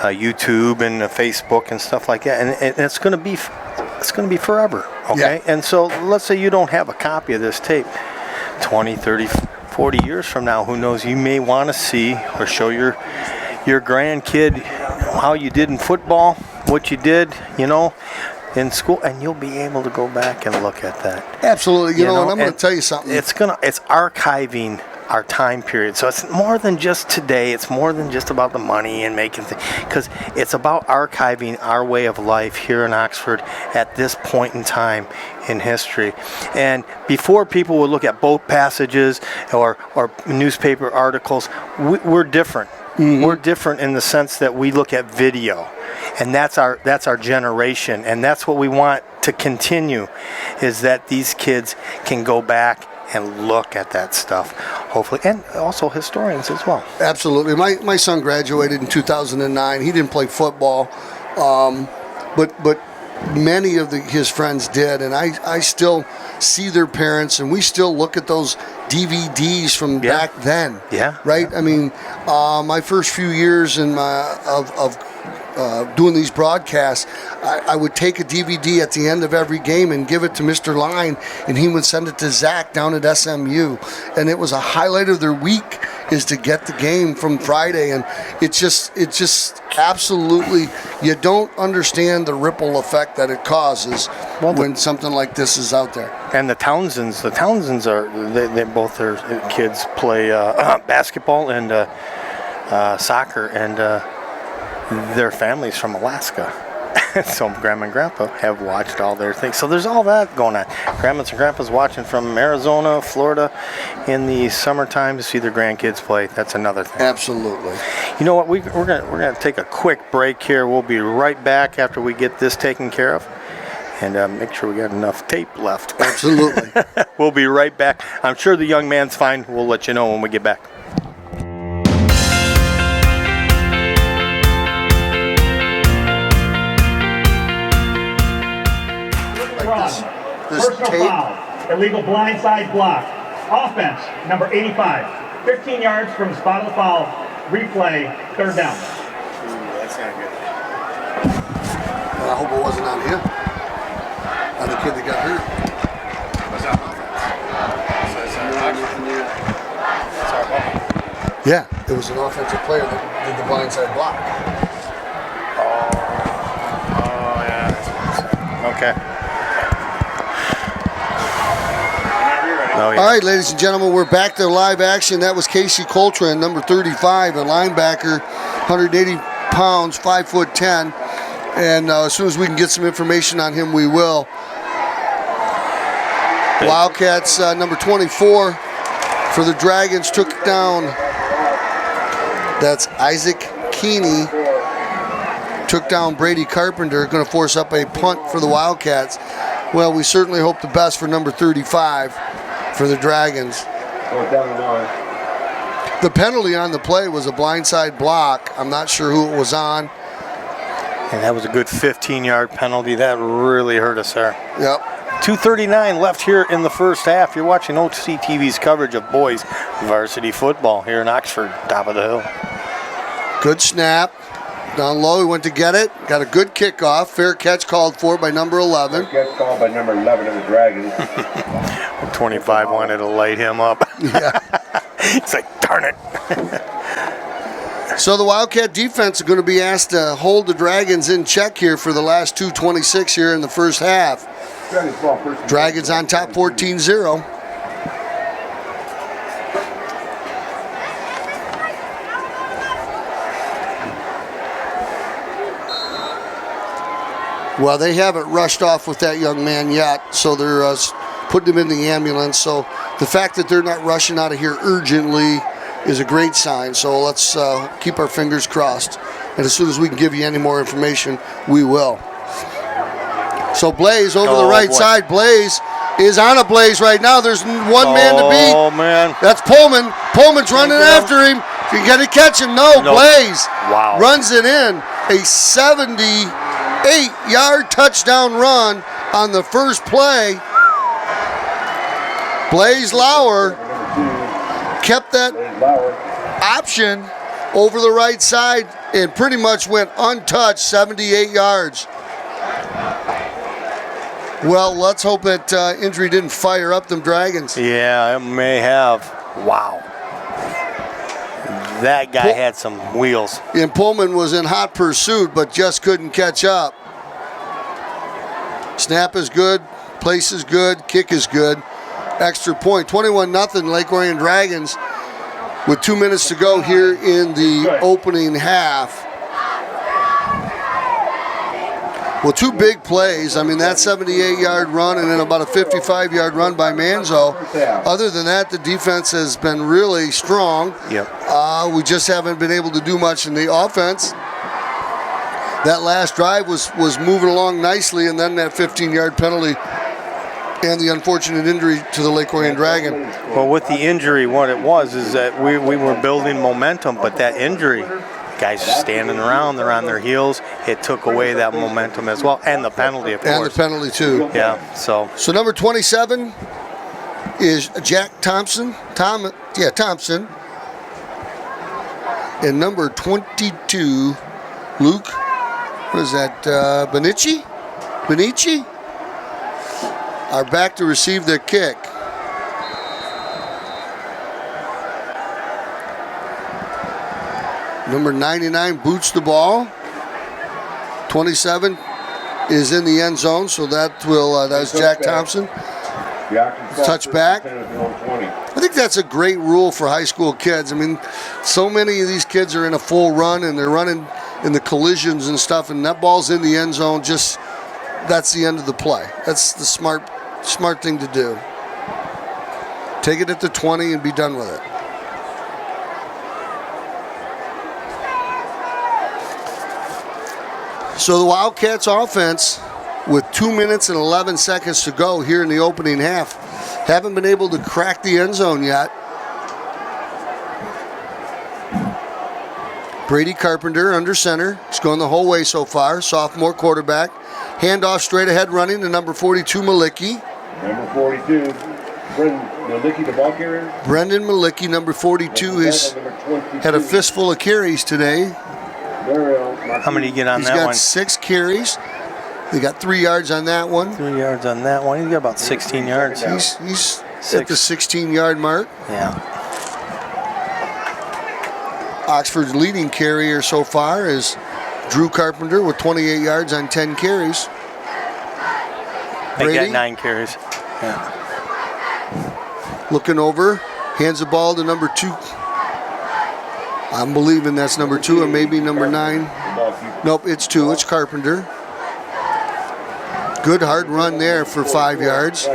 YouTube and Facebook and stuff like that, and it's going to be forever, okay? Yeah. And so let's say you don't have a copy of this tape 20, 30, 40 years from now, who knows, you may want to see or show your grandkid how you did in football what you did, in school, and you'll be able to go back and look at that. Absolutely. You know, and I'm going to tell you something. It's archiving our time period. So it's more than just today. It's more than just about the money and making things, because it's about archiving our way of life here in Oxford at this point in time in history. And before people would look at boat passages or newspaper articles, we're different. Mm-hmm. We're different in the sense that we look at video, and that's our generation, and that's what we want to continue, is that these kids can go back and look at that stuff, hopefully, and also historians as well. Absolutely. My son graduated in 2009. He didn't play football, but many of his friends did, and I still see their parents, and we still look at those DVDs from back then. Yeah. Right? Yeah. I mean, my first few years in of doing these broadcasts, I would take a DVD at the end of every game and give it to Mr. Line, and he would send it to Zach down at SMU. And it was a highlight of their week is to get the game from Friday. And it's just absolutely, you don't understand the ripple effect that it causes when something like this is out there. And the Townsends they both their kids play basketball and soccer, and their families from Alaska. So Grandma and Grandpa have watched all their things. So there's all that going on. Grandmas and Grandpas watching from Arizona, Florida in the summertime to see their grandkids play. That's another thing. Absolutely. You know what? We're gonna take a quick break here. We'll be right back after we get this taken care of, and make sure we got enough tape left. Absolutely. We'll be right back. I'm sure the young man's fine. We'll let you know when we get back. Personal foul, illegal blindside block. Offense, number 85. 15 yards from spot of the foul. Replay, third down. That's not good. I hope it wasn't on him. On the kid that got hurt. Was that offense? Yeah, it was an offensive player that did the blindside block. Oh yeah. Okay. Oh, yeah. All right, ladies and gentlemen, we're back to live action. That was Casey Coltrane, number 35, a linebacker, 180 pounds, 5'10". And as soon as we can get some information on him, we will. Wildcats, number 24 for the Dragons, took down. That's Isaac Keeney. Took down Brady Carpenter, going to force up a punt for the Wildcats. Well, we certainly hope the best for number 35 for the Dragons. The penalty on the play was a blindside block. I'm not sure who it was on. And that was a good 15-yard penalty. That really hurt us there. Yep. 2:39 left here in the first half. You're watching OCTV's coverage of boys varsity football here in Oxford, top of the hill. Good snap. Down low, he went to get it. Got a good kickoff. Fair catch called for by number 11. Fair catch called by number 11 of the Dragons. 25 wanted to light him up. Yeah. It's like, darn it. So the Wildcat defense is going to be asked to hold the Dragons in check here for the last 2:26 here in the first half. Dragons on top 14-0. Well, they haven't rushed off with that young man yet, so they're putting him in the ambulance. So the fact that they're not rushing out of here urgently is a great sign. So let's keep our fingers crossed. And as soon as we can give you any more information, we will. So Blaze over the right side. Blaze is on a Blaze right now. There's one man to beat. Oh, man. That's Pullman. Pullman's running after him. You got to catch him. No, Blaze runs it in. A 78-yard touchdown run on the first play. Blaze Lauer kept that option over the right side and pretty much went untouched, 78 yards. Well, let's hope that injury didn't fire up them Dragons. Yeah, it may have. Wow. that guy had some wheels. And Pullman was in hot pursuit, but just couldn't catch up. Snap is good, place is good, kick is good. Extra point, 21-0 Lake Orion Dragons with 2 minutes to go here in the opening half. Well, two big plays. I mean, that 78-yard run and then about a 55-yard run by Manzo. Other than that, the defense has been really strong. Yep. We just haven't been able to do much in the offense. That last drive was moving along nicely, and then that 15-yard penalty and the unfortunate injury to the Lake Orion Dragon. Well, with the injury, what it was is that we were building momentum, but that injury, guys are standing around, they're on their heels. It took away that momentum as well, and the penalty, of course. And the penalty, too. Yeah, so number 27 is Jack Thompson. Thompson. And number 22, Luke, what is that, Benici? Are back to receive their kick. Number 99 boots the ball. 27 is in the end zone, so that's Jack Thompson. Touchback. I think that's a great rule for high school kids. I mean, so many of these kids are in a full run and they're running in the collisions and stuff, and that ball's in the end zone. That's the end of the play. That's the smart thing to do. Take it at the 20 and be done with it. So the Wildcats offense, with 2 minutes and 11 seconds to go here in the opening half, haven't been able to crack the end zone yet. Brady Carpenter under center. He's going the whole way so far. Sophomore quarterback. Handoff straight ahead running to number 42, Malicki. Number 42, Brendan Malicki, the ball carrier. Brendan Malicki, number 42, has had a fistful of carries today. How many get on that one? He's got 6 carries. They got 3 yards on that one. 3 yards on that one. He's got about 16 yards. He's at the 16-yard mark. Yeah. Oxford's leading carrier so far is Drew Carpenter with 28 yards on 10 carries. They got 9 carries. Yeah. Looking over, hands the ball to number 2. I'm believing that's number 2 or maybe number 9. Nope, it's 2. It's Carpenter. Good hard run there for 5 yards.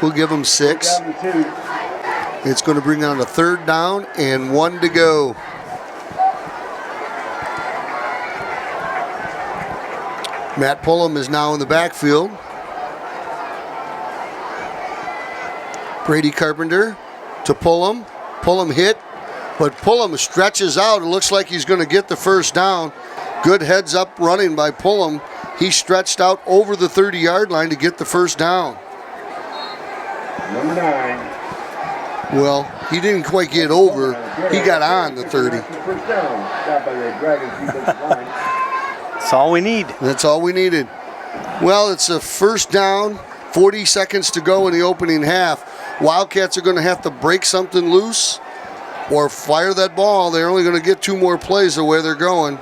We'll give him 6. It's going to bring on a 3rd down and 1 to go. Matt Pullum is now in the backfield. Brady Carpenter to Pullum. Pullum hit, but Pullum stretches out. It looks like he's going to get the first down. Good heads up running by Pullum. He stretched out over the 30-yard line to get the first down. Number 9. Well, he didn't quite get over. He got on the 30. First down. Stopped by the Dragons defensive line. That's all we need. That's all we needed. Well, it's a first down, 40 seconds to go in the opening half. Wildcats are going to have to break something loose or fire that ball. They're only going to get 2 more plays of where they're going.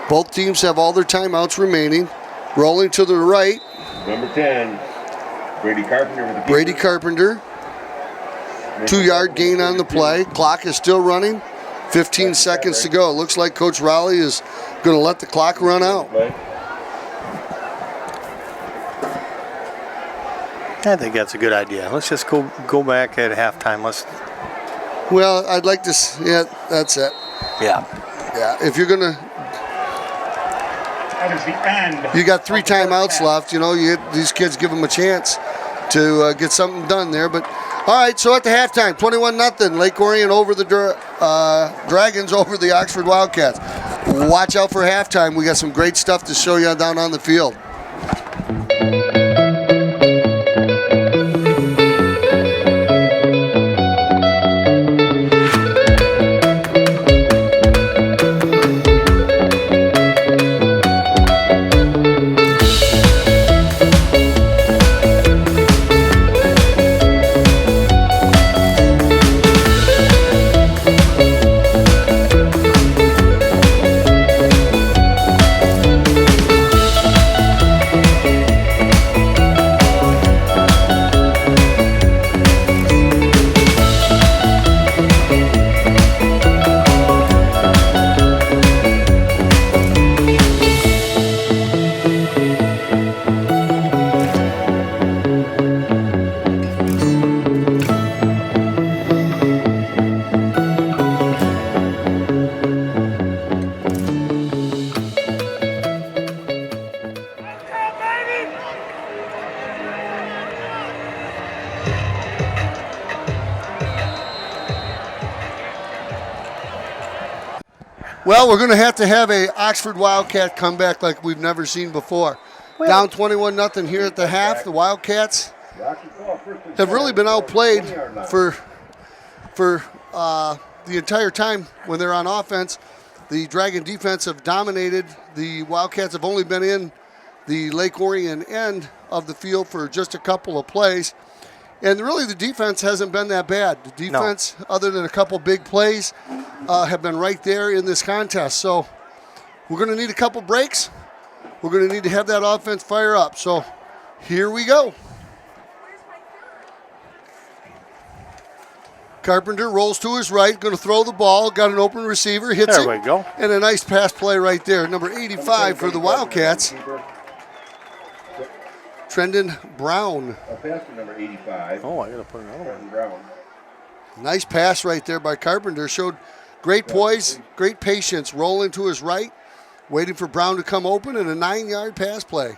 Both teams have all their timeouts remaining. Rolling to the right. Number 10, Brady Carpenter with the keeper. Brady Carpenter. 2-yard gain on the play. Clock is still running. 15 seconds to go. Looks like Coach Rowley is going to let the clock run out. I think that's a good idea. Let's just go back at halftime. Well, I'd like to. Yeah, that's it. Yeah. Yeah. If you're gonna. That is the end. You got 3 timeouts left. You know, these kids give them a chance to get something done there. But all right. So at the halftime, 21-0. Lake Orion over the Dragons over the Oxford Wildcats. Watch out for halftime. We got some great stuff to show you down on the field. Well, we're going to have a Oxford Wildcat comeback like we've never seen before. Down 21-0 here at the half. The Wildcats have really been outplayed for the entire time when they're on offense. The Dragon defense have dominated. The Wildcats have only been in the Lake Orion end of the field for just a couple of plays. And really the defense hasn't been that bad. The defense, other than a couple big plays, have been right there in this contest. So we're going to need a couple breaks. We're going to need to have that offense fire up. So here we go. Carpenter rolls to his right, going to throw the ball, got an open receiver, hits it. There we go. And a nice pass play right there. Number 85 for the Wildcats, Trendon Brown. A pass to number 85. Oh, I got to put another one. Brown. Nice pass right there by Carpenter. Showed great poise, great patience, rolling to his right, waiting for Brown to come open, and a 9-yard pass play.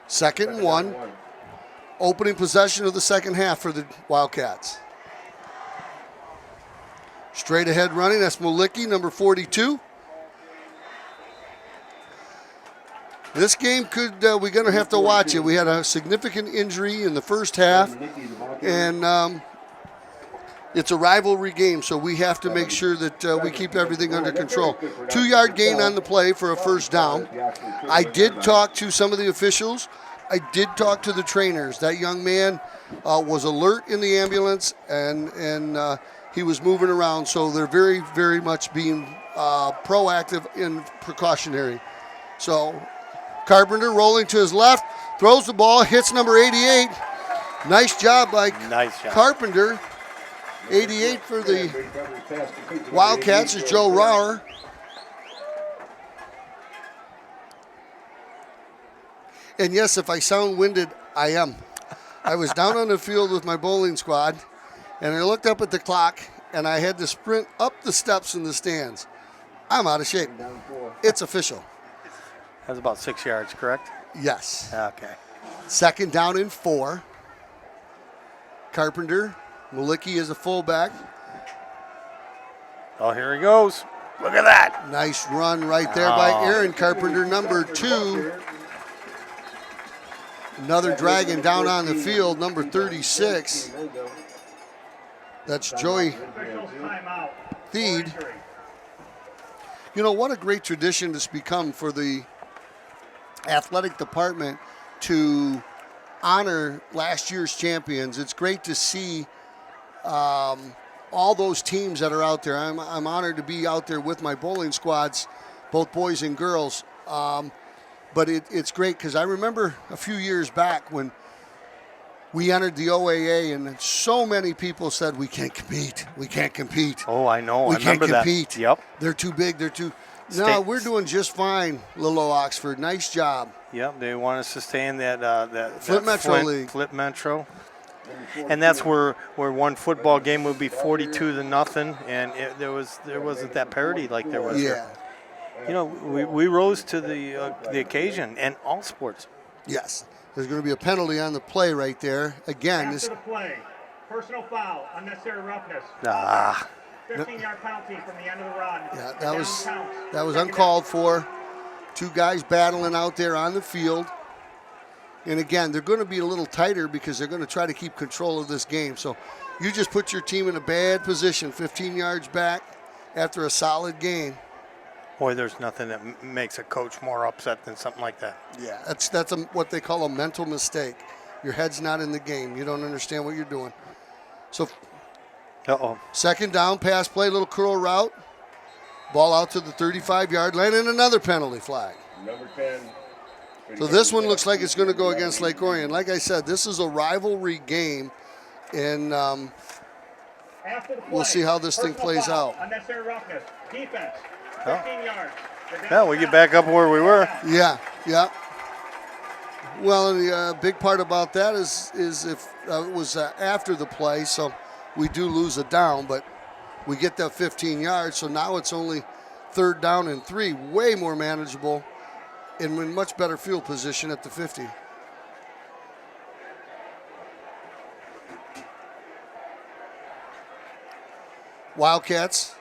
Second and 1. Opening possession of the second half for the Wildcats. Straight ahead running, that's Malicki, number 42. This game we're going to have to watch it. We had a significant injury in the first half, and it's a rivalry game, so we have to make sure that we keep everything under control. 2-yard gain on the play for a first down. I did talk to some of the officials. I did talk to the trainers. That young man was alert in the ambulance, and he was moving around. So they're very, very much being proactive and precautionary. So Carpenter rolling to his left, throws the ball, hits number 88. Nice job by Carpenter. 88 for the Wildcats is Joe Rauer. And yes, if I sound winded, I am. I was down on the field with my bowling squad, and I looked up at the clock, and I had to sprint up the steps in the stands. I'm out of shape. It's official. That's about 6 yards, correct? Yes. Okay. Second down and 4. Carpenter. Malicki is a fullback. Oh, here he goes. Look at that. Nice run right there by Aaron Carpenter, number 2. Another Dragon down on the field, number 36. That's Joey Theed. You know, what a great tradition this become for the athletic department to honor last year's champions. It's great to see all those teams that are out there. I'm honored to be out there with my bowling squads, both boys and girls. But it's great because I remember a few years back when we entered the OAA and so many people said, we can't compete. We can't compete. Oh, I know. We I can't remember compete. That. Yep. They're too big. No, we're doing just fine, Little Oxford. Nice job. Yep, they want us to stay in that Flint Metro League. Flint Metro. And that's where one football game would be 42-0, and there wasn't that parity like there was here. You know, we rose to the occasion, and all sports. Yes. There's going to be a penalty on the play right there. Again, After the play, personal foul, unnecessary roughness. 15-yard penalty from the end of the run. Yeah, that was uncalled for. 2 guys battling out there on the field. And again, they're going to be a little tighter because they're going to try to keep control of this game. So you just put your team in a bad position, 15 yards back after a solid game. Boy, there's nothing that makes a coach more upset than something like that. Yeah, that's what they call a mental mistake. Your head's not in the game. You don't understand what you're doing. So, second down, pass play, little curl route. Ball out to the 35-yard line, and another penalty flag. Number 10. So this one looks like it's going to go against Lake Orion. Like I said, this is a rivalry game, and we'll see how this thing plays out. Unnecessary roughness, defense, 15 yards. Yeah, we get back up where we were. Yeah. Well, the big part about that is if it was after the play, so we do lose a down, but we get that 15 yards, so now it's only third down and 3, way more manageable and in much better field position at the 50. Wildcats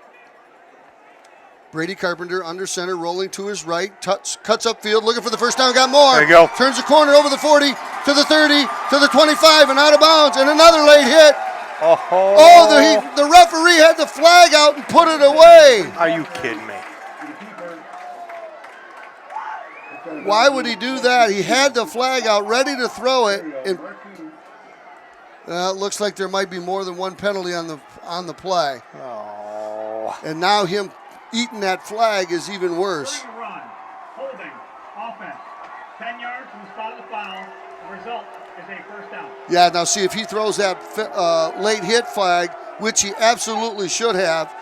Brady Carpenter under center, rolling to his right, cuts upfield, looking for the first down, got more. There you go. Turns the corner over the 40, to the 30, to the 25, and out of bounds, and another late hit. The referee had the flag out and put it away. Are you kidding me? Why would he do that? He had the flag out, ready to throw it, and it looks like there might be more than one penalty on the play. Oh. And now him eating that flag is even worse. Run, holding, offense, 10 yards from the spot of the foul. The result is a first down. Yeah, now see, if he throws that late hit flag, which he absolutely should have,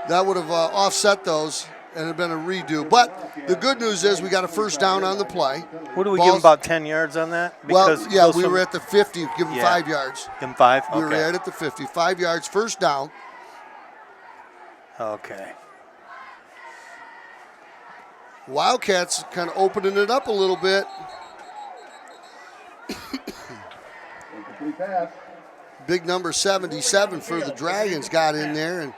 that would have offset those and have been a redo. But the good news is we got a first down on the play. What do we give him, about 10 yards on that? Because we were at the 50, give him 5 yards. Give him 5? Okay. We were right at the 50, 5 yards, first down. Okay. Wildcats kind of opening it up a little bit. Big number 77 for the Dragons got in there and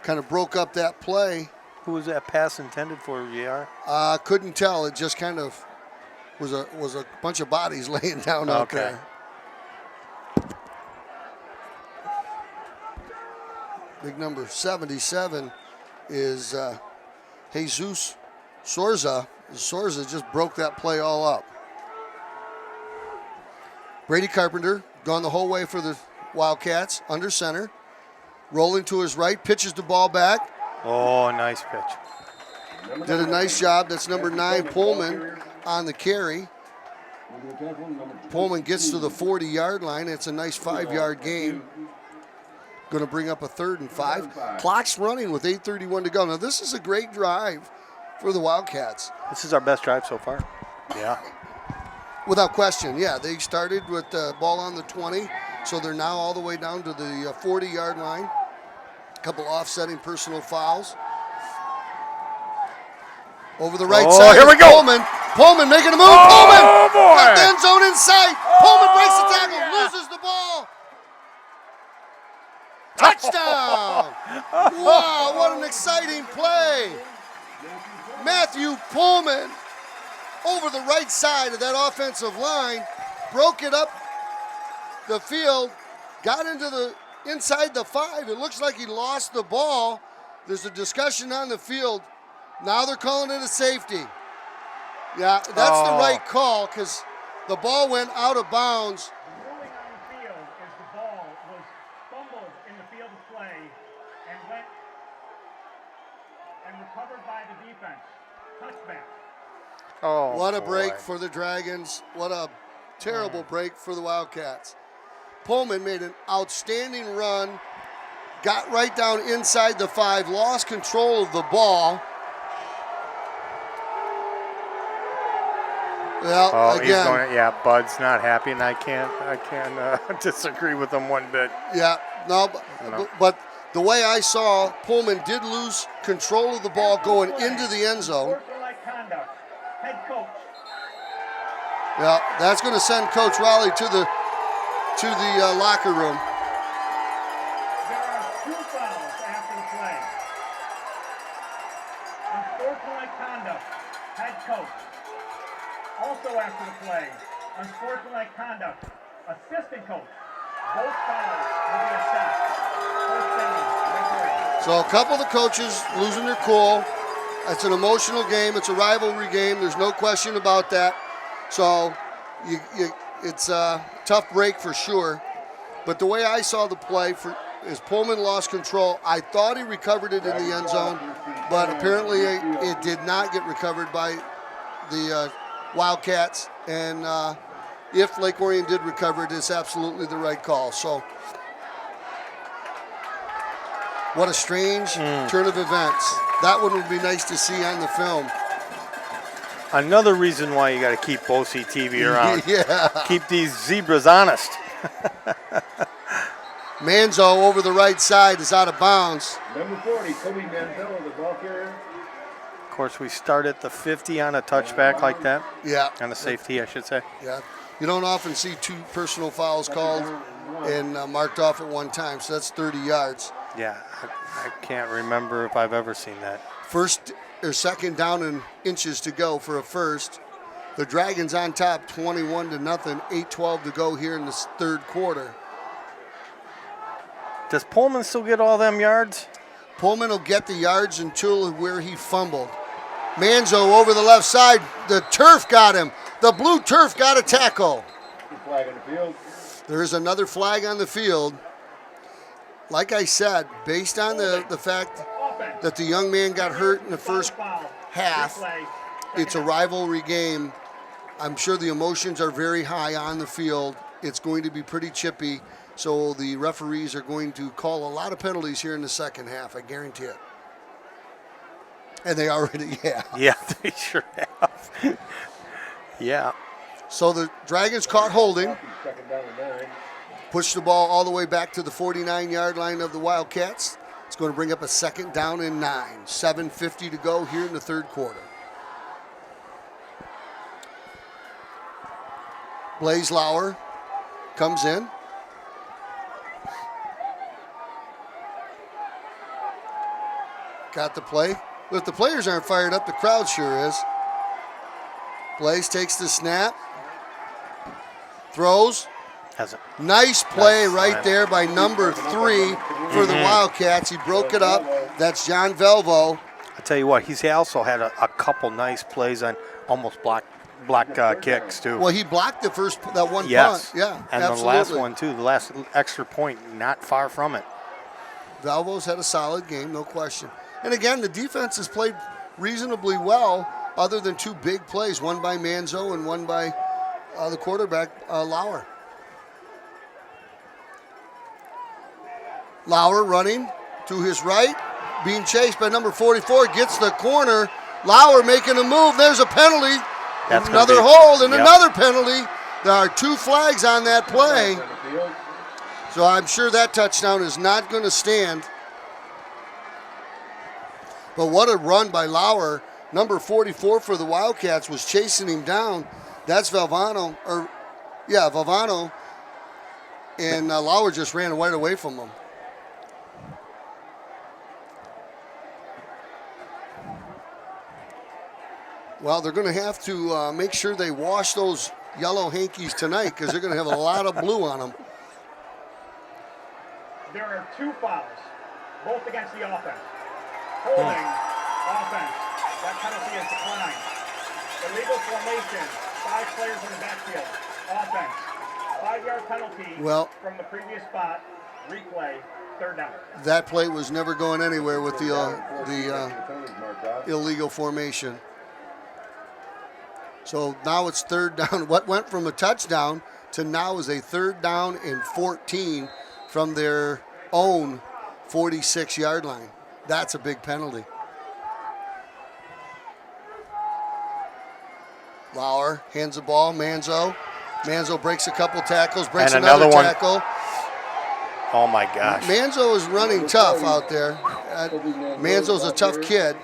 kind of broke up that play. Who was that pass intended for, JR? Couldn't tell. It just kind of was a bunch of bodies laying down out there. Big number 77 is Jesus Sorza. Sorza just broke that play all up. Brady Carpenter gone the whole way for the Wildcats, under center. Rolling to his right, pitches the ball back. Oh, nice pitch. Did a nice job. That's number 9, Pullman, on the carry. Pullman gets to the 40-yard line. It's a nice 5-yard gain. Going to bring up a 3rd and 5. Clock's running with 8:31 to go. Now, this is a great drive for the Wildcats. This is our best drive so far. Yeah. Without question, yeah. They started with the ball on the 20, so they're now all the way down to the 40-yard line. A couple offsetting personal fouls. Over the right side, here we go. Pullman making a move. Oh, Pullman! boy. Left end zone inside. Pullman breaks the tackle, loses the ball. Touchdown! Wow, what an exciting play. Matthew Pullman over the right side of that offensive line, broke it up the field, got into the inside the 5. It looks like he lost the ball. There's a discussion on the field. Now they're calling it a safety. Yeah, that's the right call because the ball went out of bounds. The ruling on the field is the ball was fumbled in the field of play and went and recovered by the defense. Touchback. Oh, what a break for the Dragons. What a terrible break for the Wildcats. Pullman made an outstanding run, got right down inside the 5, lost control of the ball. Well, again, Bud's not happy, and I can't disagree with him one bit. Yeah, but the way I saw, Pullman did lose control of the ball going into the end zone. Head coach. Yeah, that's going to send Coach Raleigh to the locker room. There are 2 fouls after the play. Unsportsmanlike conduct. Head coach. Also after the play, unsportsmanlike conduct. Assistant coach. Both fouls will be assessed. First down. So a couple of the coaches losing their cool. It's an emotional game. It's a rivalry game. There's no question about that. So it's a tough break for sure. But the way I saw the play is Pullman lost control. I thought he recovered it in the end zone, but apparently it did not get recovered by the Wildcats. And if Lake Orion did recover it, it's absolutely the right call. So what a strange turn of events. That one would be nice to see on the film. Another reason why you got to keep OCTV around. Yeah. Keep these zebras honest. Manzo over the right side is out of bounds. Number 40, Kobe Manziel, the ball carrier. Of course, we start at the 50 on a touchback like that. Yeah. On a safety, I should say. Yeah. You don't often see 2 personal fouls called and marked off at one time, so that's 30 yards. Yeah, I can't remember if I've ever seen that. First or second down and inches to go for a first. The Dragons on top, 21-0, 8:12 to go here in the third quarter. Does Pullman still get all them yards? Pullman will get the yards until where he fumbled. Manzo over the left side. The turf got him. The blue turf got a tackle. Flag on the field. There's another flag on the field. Like I said, based on the fact that the young man got hurt in the first half, it's a rivalry game. I'm sure the emotions are very high on the field. It's going to be pretty chippy. So the referees are going to call a lot of penalties here in the second half, I guarantee it. And they already have. Yeah, they sure have. Yeah. So the Dragons caught holding. Second down and 9. Push the ball all the way back to the 49-yard line of the Wildcats. It's going to bring up a second down and 9. 7:50 to go here in the third quarter. Blaze Lauer comes in. Got the play. But if the players aren't fired up, the crowd sure is. Blaze takes the snap. Throws. Has it. Nice play right there by number 3 for the Wildcats. He broke it up. That's John Velvo. I tell you what, he's also had a couple nice plays on almost block kicks too. Well, he blocked that one yes. punt. Yeah, and absolutely. the last one too. The last extra point, not far from it. Velvo's had a solid game, no question. And again, the defense has played reasonably well, other than 2 big plays, one by Manzo and one by the quarterback, Lauer. Lauer running to his right, being chased by number 44, gets the corner. Lauer making a move. There's a penalty. That's another hold and another penalty. There are 2 flags on that play. So I'm sure that touchdown is not going to stand. But what a run by Lauer. Number 44 for the Wildcats was chasing him down. That's Valvano. Valvano. And Lauer just ran right away from him. Well, they're going to have to make sure they wash those yellow hankies tonight because they're going to have a lot of blue on them. There are 2 fouls, both against the offense. Holding offense. That penalty is declined. Illegal formation. 5 players in the backfield. Offense. 5-yard penalty from the previous spot. Replay. Third down. That play was never going anywhere with the illegal formation. So now it's third down. What went from a touchdown to now is a third down and 14 from their own 46-yard line. That's a big penalty. Lauer hands the ball. Manzo breaks a couple tackles, breaks and another one. tackle. Oh, my gosh. Manzo is running tough out there. Manzo's a tough kid.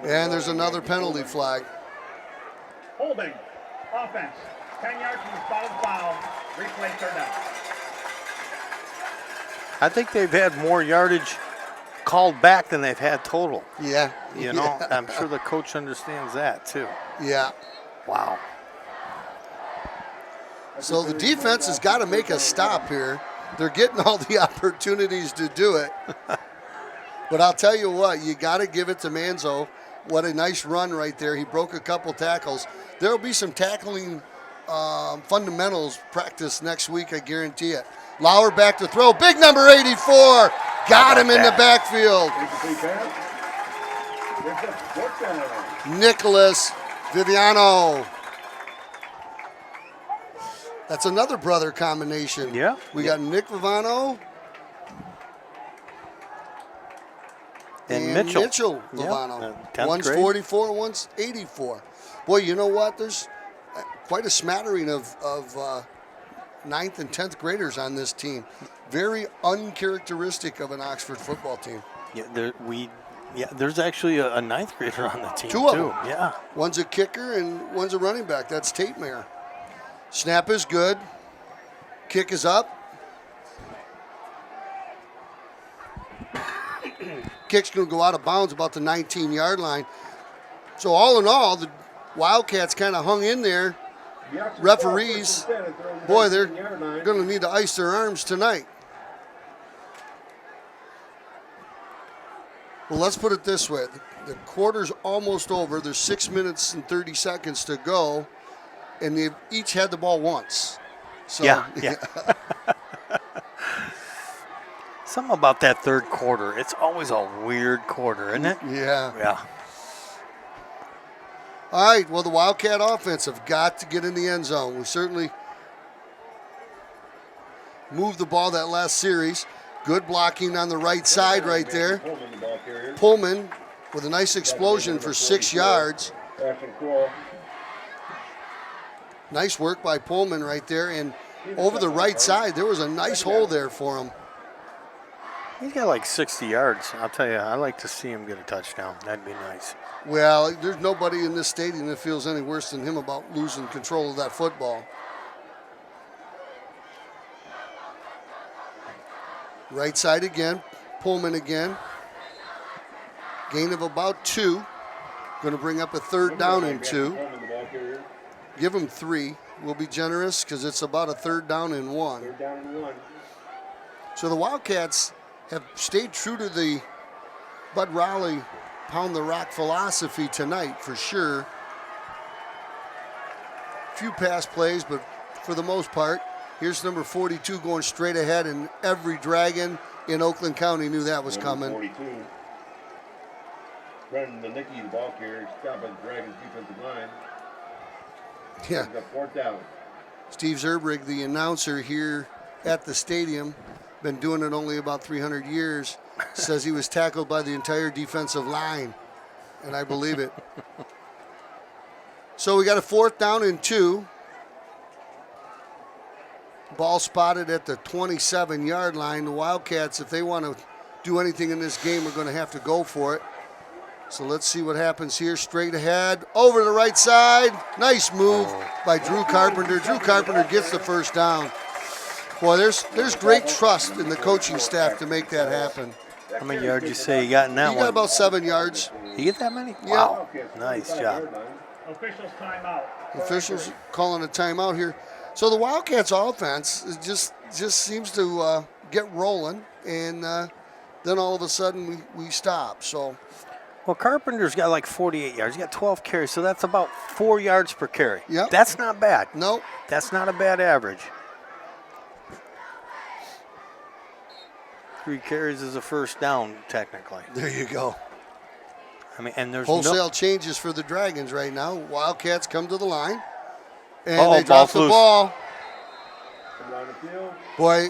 And there's another penalty flag. Holding. Offense. 10 yards from the spot of the foul. Replay third down. I think they've had more yardage called back than they've had total. Yeah. You know, I'm sure the coach understands that too. Yeah. Wow. So the defense has got to make a stop here. They're getting all the opportunities to do it. But I'll tell you what, you got to give it to Manzo. What a nice run right there. He broke a couple tackles. There will be some tackling fundamentals practice next week, I guarantee it. Lauer back to throw. Big number 84. Got him in the backfield. Nicholas Viviano. That's another brother combination. Yeah. We got Nick Viviano and Mitchell Viviano. One's 44, one's 84. Boy, you know what? There's quite a smattering of 9th and 10th graders on this team. Very uncharacteristic of an Oxford football team. Yeah, there's actually a 9th grader on the team. 2 of too. them. Yeah. One's a kicker and one's a running back. That's Tate Mayer. Snap is good. Kick is up. Kick's going to go out of bounds about the 19-yard line. So all in all, the Wildcats kind of hung in there. Referees, boy, they're going to need to ice their arms tonight. Well, let's put it this way. The quarter's almost over. There's 6 minutes and 30 seconds to go, and they've each had the ball once. So, yeah. Something about that third quarter. It's always a weird quarter, isn't it? Yeah. Yeah. All right, well, the Wildcat offense have got to get in the end zone. We certainly moved the ball that last series. Good blocking on the right side right there. Pullman with a nice explosion for 6 yards. Nice work by Pullman right there. And over the right side, there was a nice hole there for him. He's got like 60 yards. I'll tell you, I'd like to see him get a touchdown. That'd be nice. Well, there's nobody in this stadium that feels any worse than him about losing control of that football. Right side again, Pullman again. Gain of about 2. Going to bring up a 3rd down and 2. Give him 3. We'll be generous because it's about a 3rd down and 1. So the Wildcats have stayed true to the Bud Raleigh pound the rock philosophy tonight for sure. Few pass plays, but for the most part, here's number 42 going straight ahead, and every Dragon in Oakland County knew that was coming. 42. Brendan Nicky, the ball carrier, stop at the Dragons defensive line. Yeah. 4th down. Steve Zerbrigg, the announcer here at the stadium, been doing it only about 300 years, says he was tackled by the entire defensive line, and I believe it. So we got a 4th down and 2. Ball spotted at the 27-yard line. The Wildcats, if they want to do anything in this game, are going to have to go for it. So let's see what happens here. Straight ahead, over to the right side. Nice move by Drew Carpenter. Drew Carpenter gets the 1st down. Boy, there's great trust in the coaching staff to make that happen. How many yards you say you got in that one? He got about 7 yards. You get that many? Yeah. Wow, nice job. Officials timeout. Officials calling a timeout here. So the Wildcats offense just seems to get rolling, and then all of a sudden we stop. So, well, Carpenter's got like 48 yards. He got 12 carries, so that's about 4 yards per carry. Yep. That's not bad. Nope. That's not a bad average. 3 carries is a 1st down, technically. There you go. I mean, and there's wholesale changes for the Dragons right now. Wildcats come to the line, and they drop the loose. ball. Boy,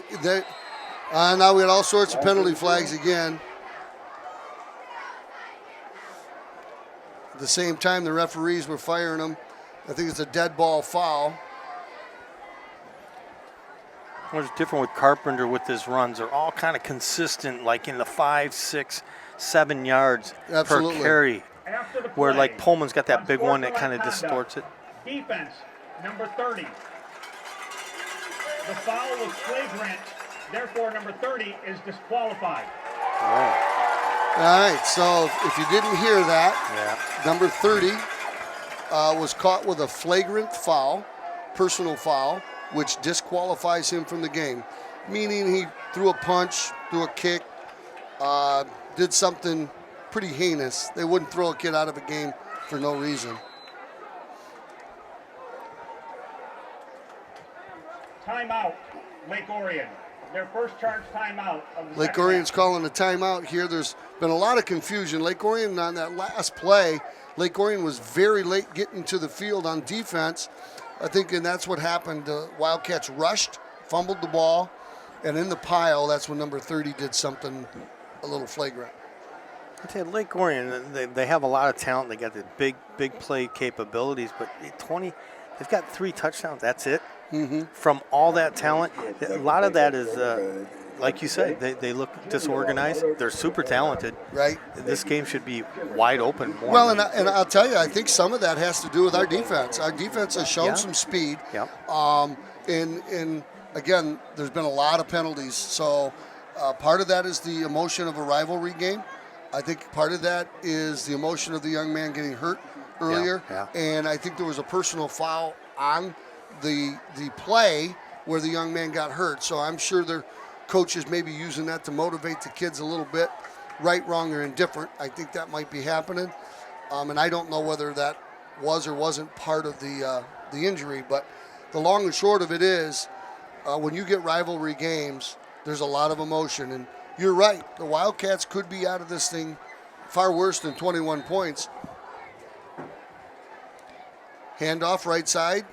now we got all sorts of penalty flags again. At the same time, the referees were firing them. I think it's a dead ball foul. What's different with Carpenter with his runs are all kind of consistent, like in the 5, 6, 7 yards Absolutely. per carry. After the Where play, like Pullman's got that big one that kind of distorts it. Defense, number 30. The foul was flagrant, therefore number 30 is disqualified. All right, so if you didn't hear that, number 30 was caught with a flagrant foul, personal foul, which disqualifies him from the game, meaning he threw a punch, threw a kick, did something pretty heinous. They wouldn't throw a kid out of a game for no reason. Timeout, Lake Orion. Their first charge timeout of the Lake Orion's calling a timeout here. There's been a lot of confusion. Lake Orion on that last play, Lake Orion was very late getting to the field on defense. I think, and that's what happened. The Wildcats rushed, fumbled the ball, and in the pile, that's when number 30 did something a little flagrant. I tell you, Lake Orion, they have a lot of talent. They got the big play capabilities, but they've got 3 touchdowns. That's it. Mm-hmm. From all that talent, a lot of that is, like you said, they look disorganized. They're super talented. Right. This game should be wide open. Well, and I'll tell you, I think some of that has to do with our defense. Our defense has shown some speed. Yep. And again, there's been a lot of penalties. So Part of that is the emotion of a rivalry game. I think part of that is the emotion of the young man getting hurt earlier. Yeah. And I think there was a personal foul on the play where the young man got hurt. So I'm sure their coaches may be using that to motivate the kids a little bit. Right, wrong, or indifferent. I think that might be happening. And I don't know whether that was or wasn't part of the injury. But the long and short of it is, when you get rivalry games, there's a lot of emotion. And you're right. The Wildcats could be out of this thing far worse than 21 points. Handoff right side.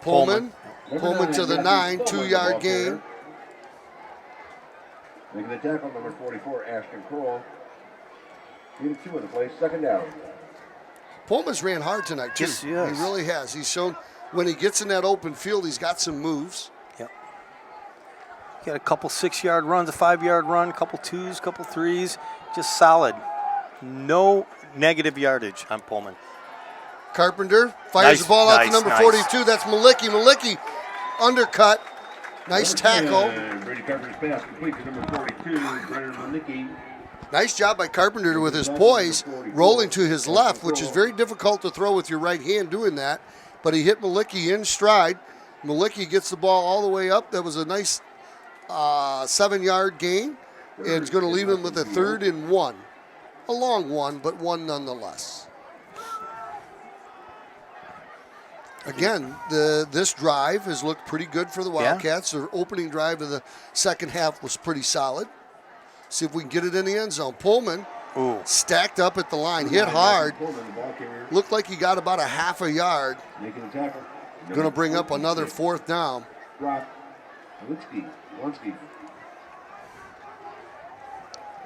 Pullman. Pullman to the 9, 2-yard gain. Making the tackle, number 44, Ashton Kroll. Needed 2 in the play, second down. Pullman's ran hard tonight, too. Yes, he has. He really has. He's shown when he gets in that open field, he's got some moves. Yep. Got a couple 6-yard runs, a 5-yard run, a couple 2s, a couple 3s. Just solid. No negative yardage on Pullman. Carpenter fires the ball out to number 42. That's Malicki. Malicki undercut. Nice tackle. And Brady Carpenter's pass complete to number 42, Brennan Malicki. Nice job by Carpenter with his poise, rolling to his left, which is very difficult to throw with your right hand doing that. But he hit Malicki in stride. Malicki gets the ball all the way up. That was a nice 7-yard gain. And it's going to leave him with a 3rd and 1. A long one, but one nonetheless. Again, this drive has looked pretty good for the Wildcats. Their opening drive of the second half was pretty solid. See if we can get it in the end zone. Pullman stacked up at the line, hit hard. Looked like he got about a half a yard. Making the tackle. Going to bring up another 4th down.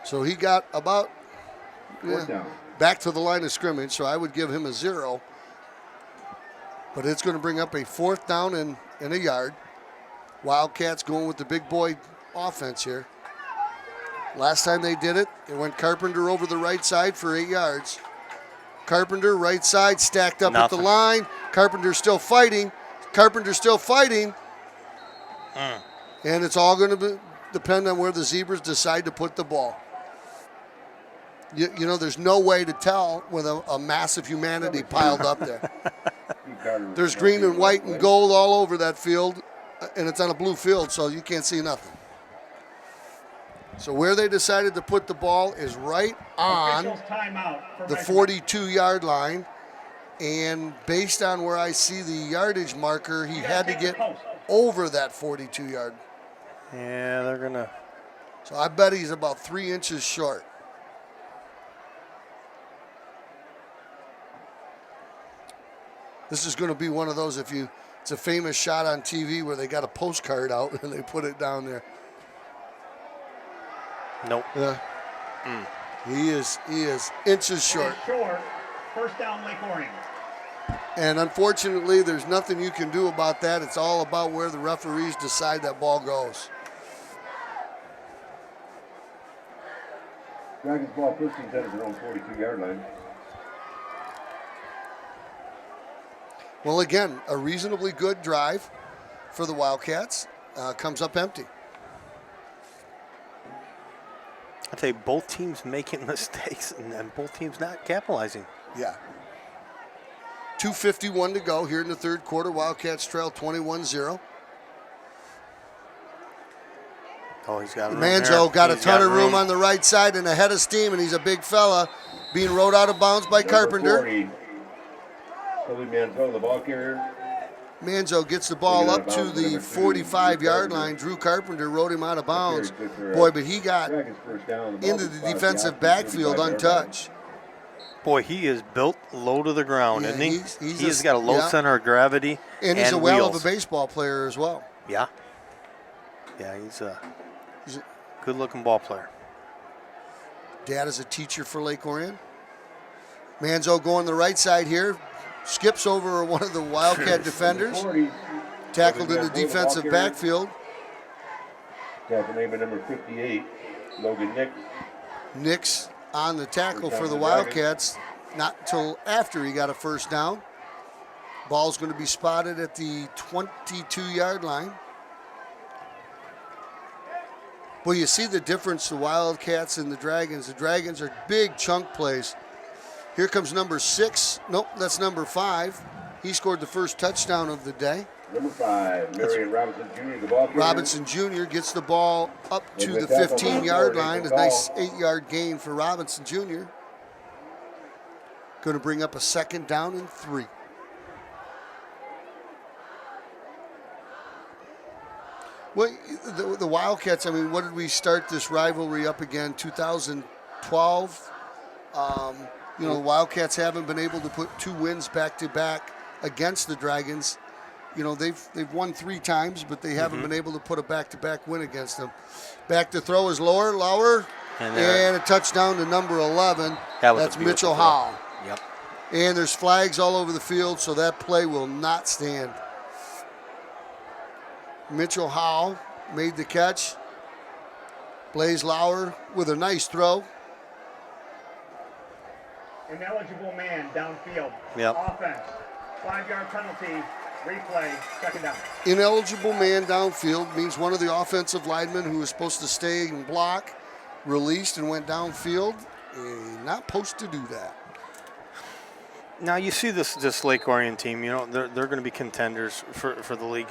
So he got about back to the line of scrimmage, so I would give him a 0. But it's going to bring up a 4th down and a yard. Wildcats going with the big boy offense here. Last time they did it, it went Carpenter over the right side for 8 yards. Carpenter, right side, stacked up at the line. Carpenter still fighting. Carpenter still fighting. And it's all going to depend on where the Zebras decide to put the ball. You know, there's no way to tell with a mass of humanity piled up there. There's green and white and gold all over that field, and it's on a blue field, so you can't see nothing. So where they decided to put the ball is right on the 42-yard line. And based on where I see the yardage marker, he had to get over that 42-yard. Yeah, they're going to. So I bet he's about 3 inches short. This is going to be one of those, it's a famous shot on TV where they got a postcard out and they put it down there. Nope. Yeah. He is inches short. First down, Lake Orion. And unfortunately, there's nothing you can do about that. It's all about where the referees decide that ball goes. Dragons ball first and 10 at their own 42-yard line. Well, again, a reasonably good drive for the Wildcats. Comes up empty. I'd say both teams making mistakes and both teams not capitalizing. Yeah. 2:51 to go here in the third quarter. Wildcats trail 21-0. Oh, he's got room Manzo there. got a He's ton got of room on the right side and a head of steam, and he's a big fella being rode out of bounds by Carpenter. 40, Toby Manzo, the ball carrier. Manzo gets the ball up to the 45-yard line. Drew Carpenter rode him out of bounds. Boy, but he got into the defensive backfield untouched. Boy, he is built low to the ground, Yeah, isn't he? he's He's got a low center of gravity And he's a well wheels. of a baseball player as well. Yeah. Yeah, he's a good-looking ball player. Dad is a teacher for Lake Orion. Manzo going the right side here. Skips over one of the Wildcat defenders. Tackled in the defensive backfield. Tackle name number 58, Logan Nix. Nix on the tackle for the Wildcats. Not until after he got a first down. Ball's going to be spotted at the 22-yard line. Well, you see the difference, the Wildcats and the Dragons. The Dragons are big chunk plays. Here comes number 6. Nope, that's number 5. He scored the first touchdown of the day. Number 5, Marion Robinson Jr., the ball carrier. Robinson Jr. gets the ball up to the 15-yard line. A nice 8-yard gain for Robinson Jr. Going to bring up a 2nd down and 3. Well, the Wildcats, I mean, what did we start this rivalry up again? 2012. You know, the Wildcats haven't been able to put 2 wins back-to-back against the Dragons. You know, they've won 3 times, but they haven't been able to put a back-to-back win against them. Back to throw is Lauer, and a touchdown to number 11. That's Mitchell Howell. Yep. And there's flags all over the field, so that play will not stand. Mitchell Howell made the catch. Blaze Lauer with a nice throw. Ineligible man downfield. Yep. Offense. 5-yard penalty. Replay. 2nd down. Ineligible man downfield means one of the offensive linemen who was supposed to stay and block released and went downfield. Not supposed to do that. Now you see this Lake Orion team. You know they're going to be contenders for the league.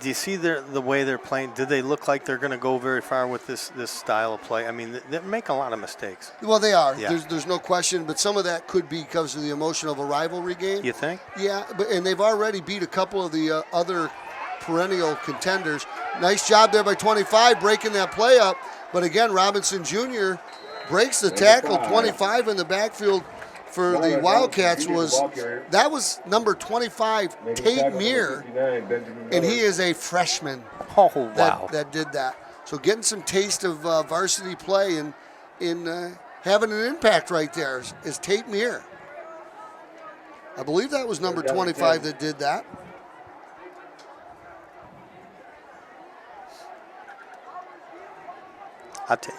Do you see the way they're playing? Do they look like they're going to go very far with this style of play? I mean, they make a lot of mistakes. Well, they are. Yeah. There's no question, but some of that could be because of the emotion of a rivalry game. You think? Yeah, and they've already beat a couple of the other perennial contenders. Nice job there by 25, breaking that play up. But again, Robinson Jr. breaks the tackle. 25 in the backfield for the Wildcats was number 25, Tate Meir, and he is a freshman. Oh, wow. That did that. So getting some taste of varsity play and in having an impact right there is Tate Meir. I believe that was number 25 that did that.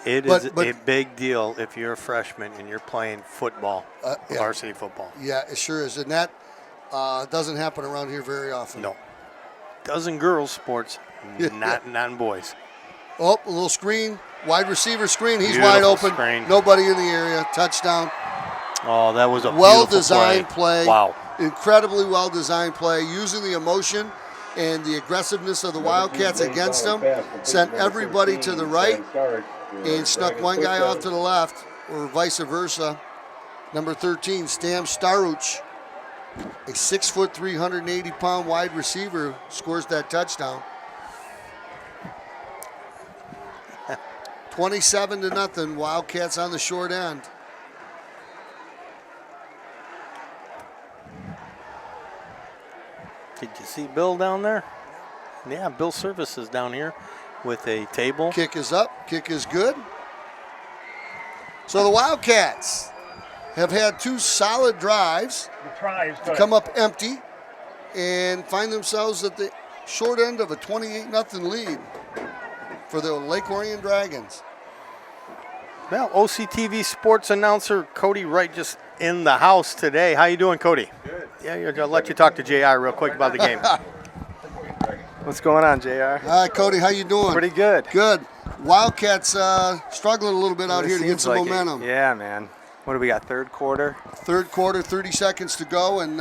It is a big deal if you're a freshman and you're playing football, varsity football. Yeah, it sure is. And that doesn't happen around here very often. No. Dozen girls sports, not in boys. Oh, a little screen. Wide receiver screen. He's Beautiful wide open. Screen. Nobody in the area. Touchdown. Oh, that was a well-designed play. Wow. Incredibly well-designed play. Using the emotion and the aggressiveness of the Wildcats against them. Sent everybody to the right and snuck one guy off to the left, or vice versa. Number 13, Stam Staruch, a 6'3", 380-pound wide receiver, scores that touchdown. 27-0, Wildcats on the short end. Did you see Bill down there? Yeah, Bill Service is down here with a table. Kick is up. Kick is good. So the Wildcats have had 2 solid drives to come up empty and find themselves at the short end of a 28-0 lead for the Lake Orion Dragons. Well, OCTV sports announcer Cody Wright just in the house today. How you doing, Cody? Good. Yeah, I'll let you talk to JR real quick about the game. What's going on, JR? Hi, Cody. How you doing? Pretty good. Good. Wildcats struggling a little bit out here to get some momentum. Yeah, man. What do we got, third quarter? Third quarter, 30 seconds to go, and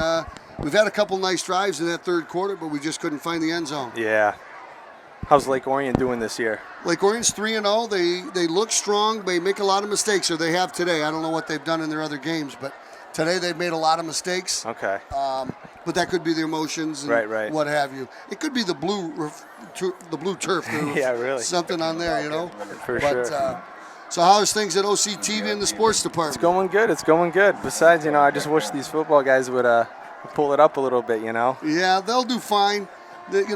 we've had a couple nice drives in that third quarter, but we just couldn't find the end zone. Yeah. How's Lake Orion doing this year? Lake Orion's 3-0. They look strong. They make a lot of mistakes, or they have today. I don't know what they've done in their other games, but today they've made a lot of mistakes. Okay. But that could be the emotions and what have you. It could be the blue turf. Yeah, really. Something on there, you know. For sure. So how's things at OCTV in the sports department? It's going good. It's going good. Besides, I just wish these football guys would pull it up a little bit, Yeah, they'll do fine. They've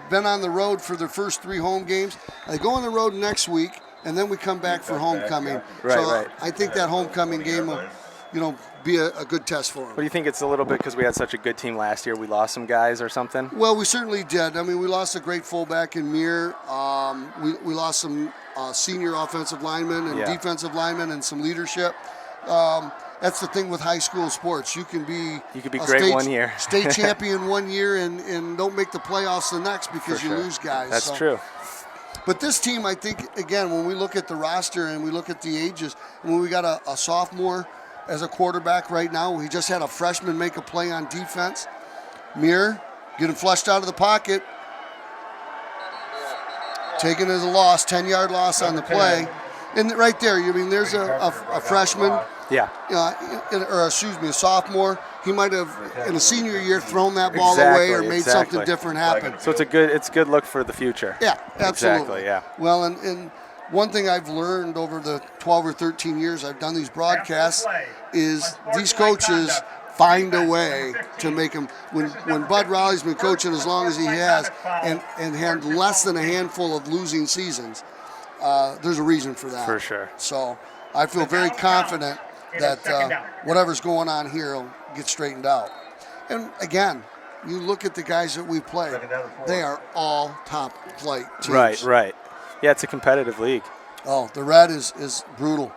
been on the road for their first 3 home games. They go on the road next week, and then we come back for homecoming. Right. I think that homecoming game will, be a good test for them. What do you think it's a little bit because we had such a good team last year? We lost some guys or something? Well, we certainly did. I mean, we lost a great fullback in Mir. We lost some senior offensive linemen and defensive linemen and some leadership. That's the thing with high school sports. You could be great one year, state champion one year, and don't make the playoffs the next because you lose guys. That's true. But this team, I think, again, when we look at the roster and we look at the ages, when we got a sophomore as a quarterback right now, we just had a freshman make a play on defense. Muir getting flushed out of the pocket, taken as a loss, 10-yard loss on the play. And right there, I mean, there's a freshman, Yeah. or excuse me, a sophomore. He might have, in a senior year, thrown that ball away or made something different happen. So it's a good look for the future. Yeah, absolutely. Exactly, yeah. Well, and one thing I've learned over the 12 or 13 years I've done these broadcasts is these coaches find a way to make them. When Bud Riley's been coaching as long as he has and had less than a handful of losing seasons, there's a reason for that. For sure. So I feel very confident that whatever's going on here will get straightened out. And again, you look at the guys that we play, they are all top flight teams. Right. Yeah, it's a competitive league. Oh, the red is brutal.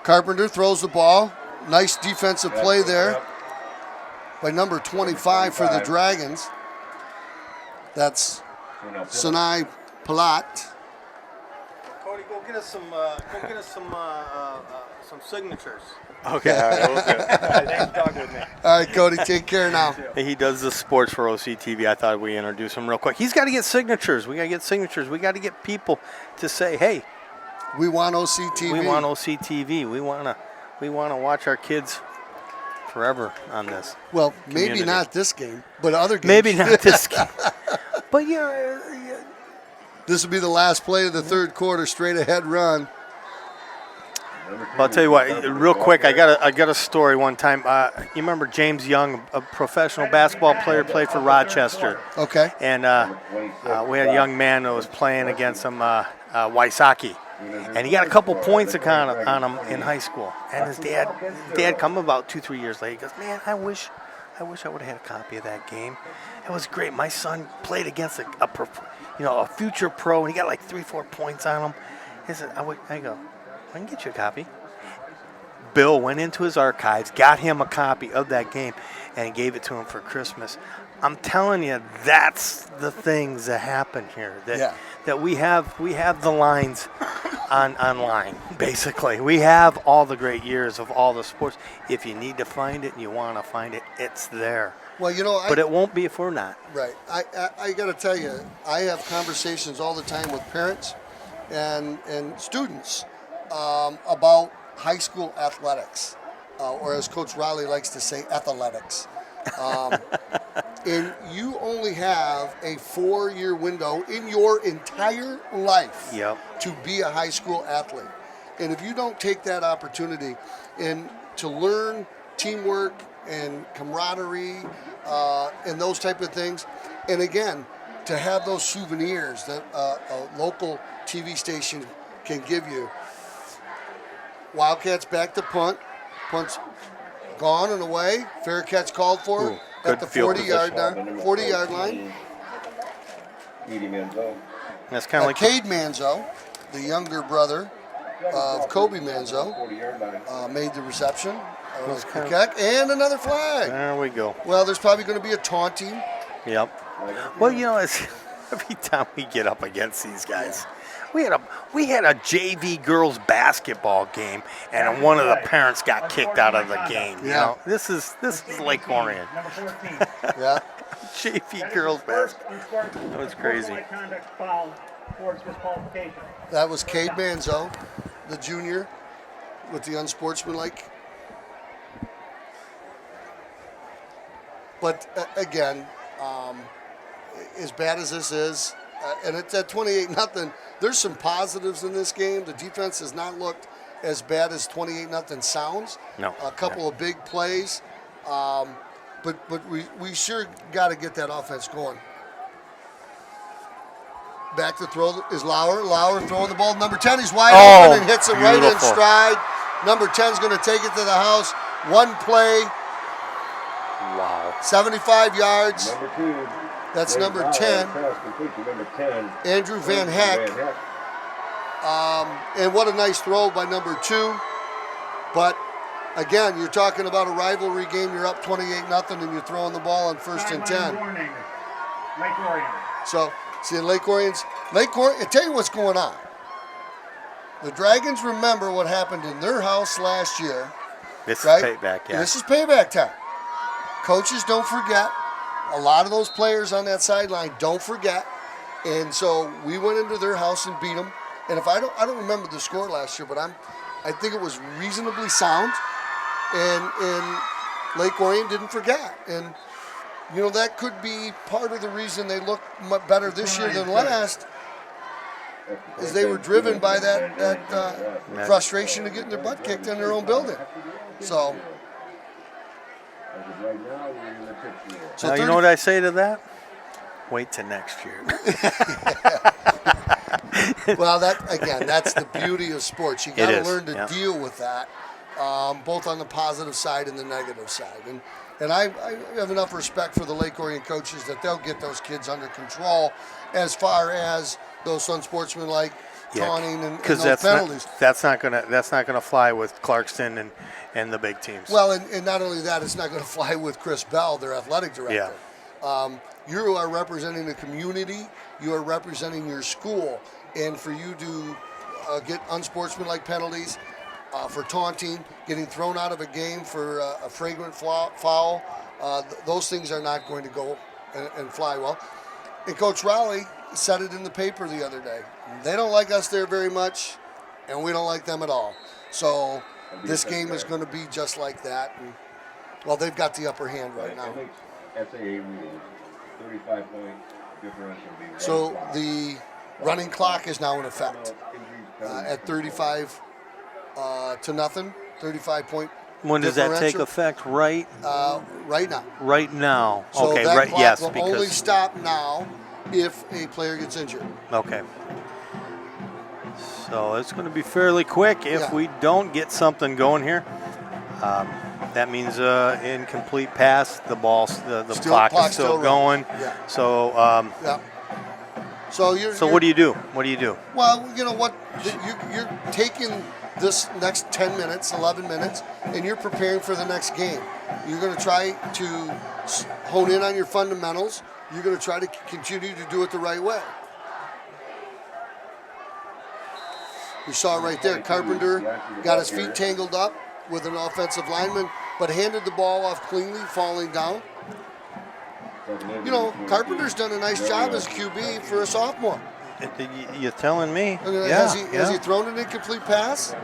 Carpenter throws the ball. Nice defensive play there by number 25 for the Dragons. That's Sinai Palat. Cody, go get us some signatures. Okay, all right, we'll do it. Thanks for talking with me. All right, Cody, take care now. He does the sports for OCTV. I thought we'd introduce him real quick. He's got to get signatures. We got to get signatures. We got to get people to say, hey, we want OCTV. We want OCTV. We want to watch our kids forever on this. Well, maybe not this game, but other games. Maybe not this game. But yeah. This will be the last play of the third quarter, straight ahead run. Well, I'll tell you what, real quick, I got a story one time. You remember James Young, a professional basketball player, played for Rochester. Okay. And we had a young man that was playing against some Wysocki. And he got a couple points on him in high school. And his dad come about 2-3 years later. He goes, man, I wish I would have had a copy of that game. It was great. My son played against a future pro, and he got like 3-4 points on him. He said, I go, I can get you a copy. Bill went into his archives, got him a copy of that game, and gave it to him for Christmas. I'm telling you, that's the things that happen here. That we have the lines online, basically. We have all the great years of all the sports. If you need to find it and you want to find it, it's there. Well, but it won't be if we're not. Right. I got to tell you, I have conversations all the time with parents and students about high school athletics, or as Coach Riley likes to say, athletics. And you only have a 4-year window in your entire life to be a high school athlete. And if you don't take that opportunity and to learn teamwork and camaraderie and those type of things, and again, to have those souvenirs that a local TV station can give you. Wildcats back to punt. Punt's gone and away. Fair catch called for at the 40-yard line. That's kind of like Cade Manzo, the younger brother of Kobe Manzo, made the reception. And another flag. There we go. Well, there's probably going to be a taunting. Yep. Well, it's every time we get up against these guys. We had a JV girls basketball game, and one of the parents got kicked out of the game. You know? This is Lake Orion. Yeah. JV girls basketball. That was crazy. That was Cade Manzo, the junior, with the unsportsmanlike. But again, as bad as this is, and it's at 28-0, there's some positives in this game. The defense has not looked as bad as 28-0 sounds. No. A couple of big plays. But we sure got to get that offense going. Back to throw is Lauer. Lauer throwing the ball. Number 10, he's wide open and hits it right in stride. Number 10's going to take it to the house. One play. Wow. 75 yards. Number 2. That's number 10. Andrew Van Heck. And what a nice throw by number 2. But again, you're talking about a rivalry game. You're up 28-0 and you're throwing the ball on 1st and 10. Lake Orion. So, see, Lake Orion's Lake Orion, I tell you what's going on. The Dragons remember what happened in their house last year. This right? is payback, yeah. This is payback time. Coaches don't forget. A lot of those players on that sideline don't forget. And so we went into their house and beat them. And if I don't remember the score last year, but I think it was reasonably sound. And Lake Orion didn't forget. And you know, that could be part of the reason they look much better this year than last, is they were driven by that frustration of getting their butt kicked in their own building. So now, you know what I say to that? Wait till next year. Well, that's the beauty of sports. You got to learn to deal with that, both on the positive side and the negative side. And I have enough respect for the Lake Orion coaches that they'll get those kids under control as far as those unsportsmanlike taunting and those penalties. That's not gonna fly with Clarkston and the big teams. Well, and not only that, it's not going to fly with Chris Bell, their athletic director. Yeah. You are representing the community. You are representing your school, and for you to get unsportsmanlike penalties for taunting, getting thrown out of a game for a flagrant foul, those things are not going to go and fly well. And Coach Rowley said it in the paper the other day. They don't like us there very much, and we don't like them at all. So this game is going to be just like that. And, well, they've got the upper hand right now. SAA rules, 35-point differential. So the running clock is now in effect at 35 to nothing, 35-point. When does that take effect? Right now. Right now. So okay. that Right. Clock Yes. will Because only stop now if a player gets injured. Okay. So it's going to be fairly quick if we don't get something going here. That means incomplete pass. The ball, the clock is still going. Yeah. So. So what do you do? What do you do? Well, you know what? You're taking this next 10 minutes, 11 minutes, and you're preparing for the next game. You're going to try to hone in on your fundamentals. You're going to try to continue to do it the right way. You saw it right there. Carpenter got his feet tangled up with an offensive lineman, but handed the ball off cleanly, falling down. You know, Carpenter's done a nice job as QB for a sophomore. You're telling me? Has he thrown an incomplete pass?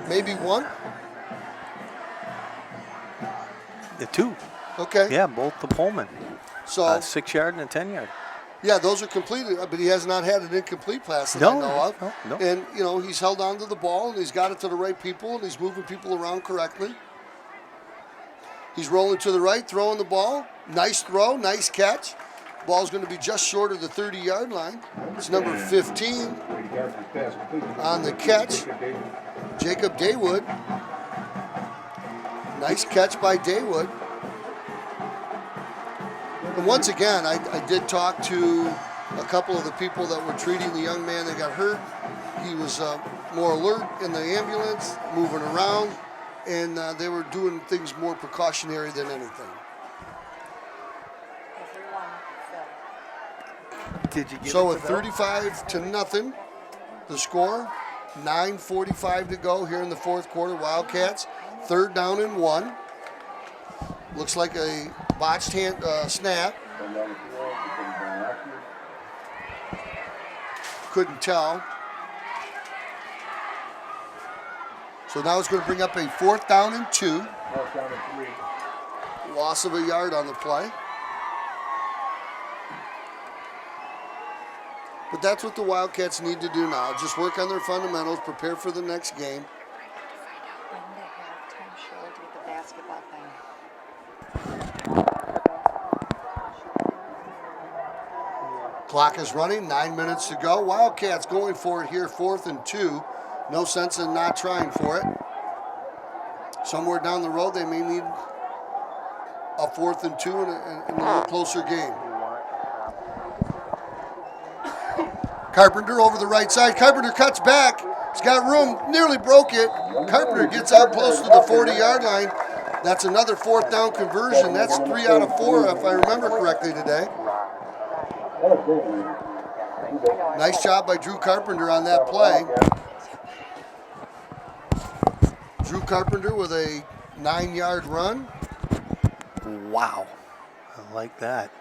Maybe one? The two. Okay. Yeah, both to Pullman. So 6-yard and a 10-yard. Yeah, those are completed, but he has not had an incomplete pass that I know of. No. And, you know, he's held on to the ball, and he's got it to the right people, and he's moving people around correctly. He's rolling to the right, throwing the ball. Nice throw, nice catch. Ball's going to be just short of the 30-yard line. It's number 15 on the catch, Jacob Daywood. Nice catch by Daywood. And once again, I did talk to a couple of the people that were treating the young man that got hurt. He was more alert in the ambulance, moving around, and they were doing things more precautionary than anything. So at 35-0, the score, 9:45 to go here in the fourth quarter. Wildcats, 3rd down and 1. Looks like a botched snap. Couldn't tell. So now it's going to bring up a 4th down and 2. Loss of a yard on the play. But that's what the Wildcats need to do now. Just work on their fundamentals, prepare for the next game. Clock is running, 9 minutes to go. Wildcats going for it here, 4th and 2. No sense in not trying for it. Somewhere down the road, they may need a 4th and 2 in a little closer game. Carpenter over the right side. Carpenter cuts back. He's got room, nearly broke it. Carpenter gets out close to the 40-yard line. That's another 4th down conversion. That's 3 out of 4, if I remember correctly today. Nice job by Drew Carpenter on that play. Drew Carpenter with a 9-yard run. Wow. I like that.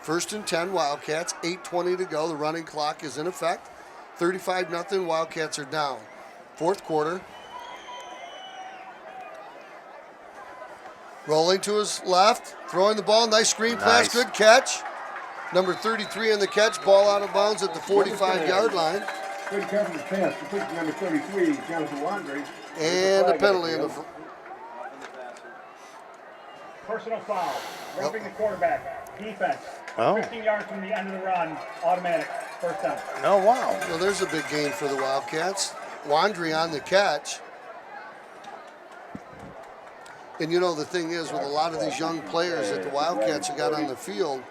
1st and 10, Wildcats. 8:20 to go. The running clock is in effect. 35-0. Wildcats are down. 4th quarter. Rolling to his left. Throwing the ball. Nice screen pass. Nice. Good catch. Number 33 on the catch. Ball out of bounds at the 45-yard line. Good coverage pass. Complete number 33, Jonathan Wandry. And a penalty in the Personal foul. Roughing the quarterback. Defense. Oh. 15 yards from the end of the run. Automatic. First down. Oh, wow. Well, there's a big gain for the Wildcats. Wandry on the catch. And you know, the thing is, with a lot of these young players that the Wildcats have got on the field,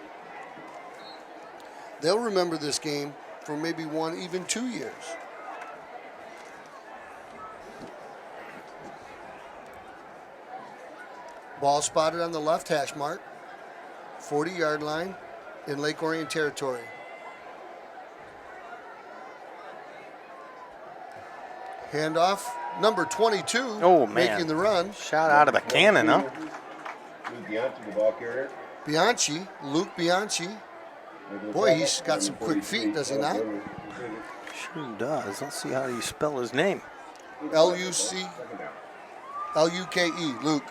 they'll remember this game for maybe 1, even 2 years. Ball spotted on the left hash mark, 40-yard line in Lake Orion territory. Handoff, number 22, Oh, man. making the run. Shot out of a cannon, huh? Bianchi, the ball carrier. Bianchi, Luke Bianchi. Boy, he's got some quick feet, does he not? Sure does. Let's see how you spell his name. Luke, Luke.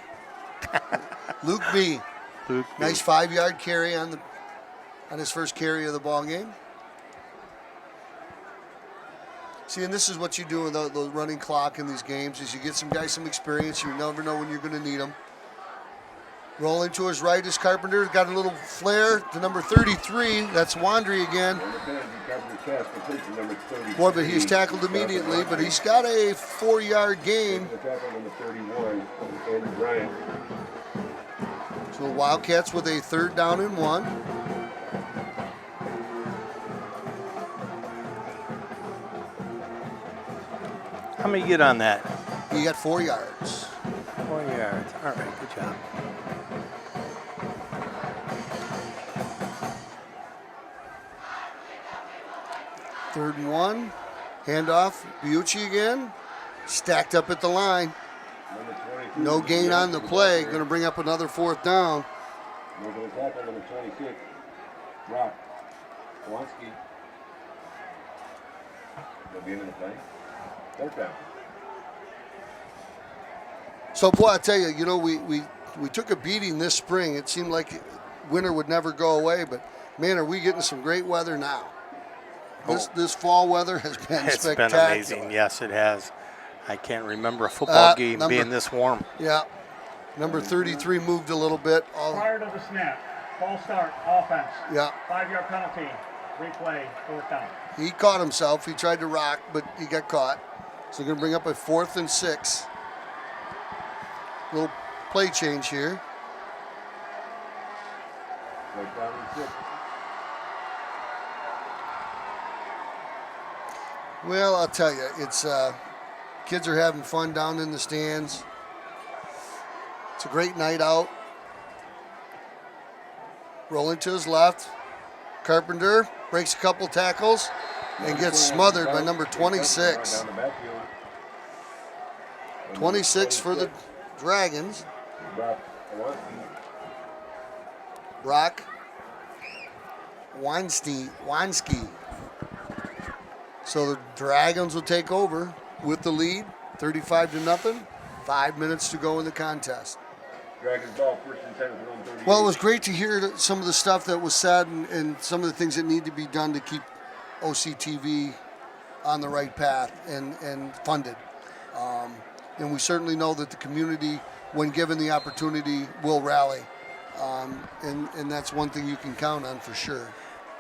Luke B. Luke B. Nice 5-yard carry on his first carry of the ball game. See, and this is what you do with the running clock in these games, is you get some guys some experience. You never know when you're going to need them. Rolling to his right is Carpenter. Got a little flare to number 33. That's Wandry again. Boy, but he's tackled immediately, but he's got a 4-yard gain. So the Wildcats with a 3rd down and 1. How many you get on that? He got 4 yards. 4 yards. All right, good job. Third and 1. Handoff. Biucci again. Stacked up at the line. No gain on the play. Going to bring up another 4th down. Number 26, Rock. Kowalski. They'll be in the play. 4th down. So, boy, I tell you, you know, we took a beating this spring. It seemed like winter would never go away, but, man, are we getting some great weather now. This fall weather has been spectacular. It's been amazing. Yes, it has. I can't remember a football game being this warm. Yeah. Number 33 moved a little bit. Prior to the snap, false start, offense. Yeah. 5-yard penalty, replay, 4th down. He caught himself. He tried to rock, but he got caught. So going to bring up a 4th and 6. Little play change here. Well, I'll tell you, it's kids are having fun down in the stands. It's a great night out. Rolling to his left. Carpenter breaks a couple tackles and gets smothered by number 26. 26 for the Dragons. Brock Wansky. So the Dragons will take over with the lead, 35-0. 5 minutes to go in the contest. Dragons ball, 1st and 10 with 1:38. Well, it was great to hear some of the stuff that was said and some of the things that need to be done to keep OCTV on the right path and funded. And we certainly know that the community, when given the opportunity, will rally. And that's one thing you can count on for sure.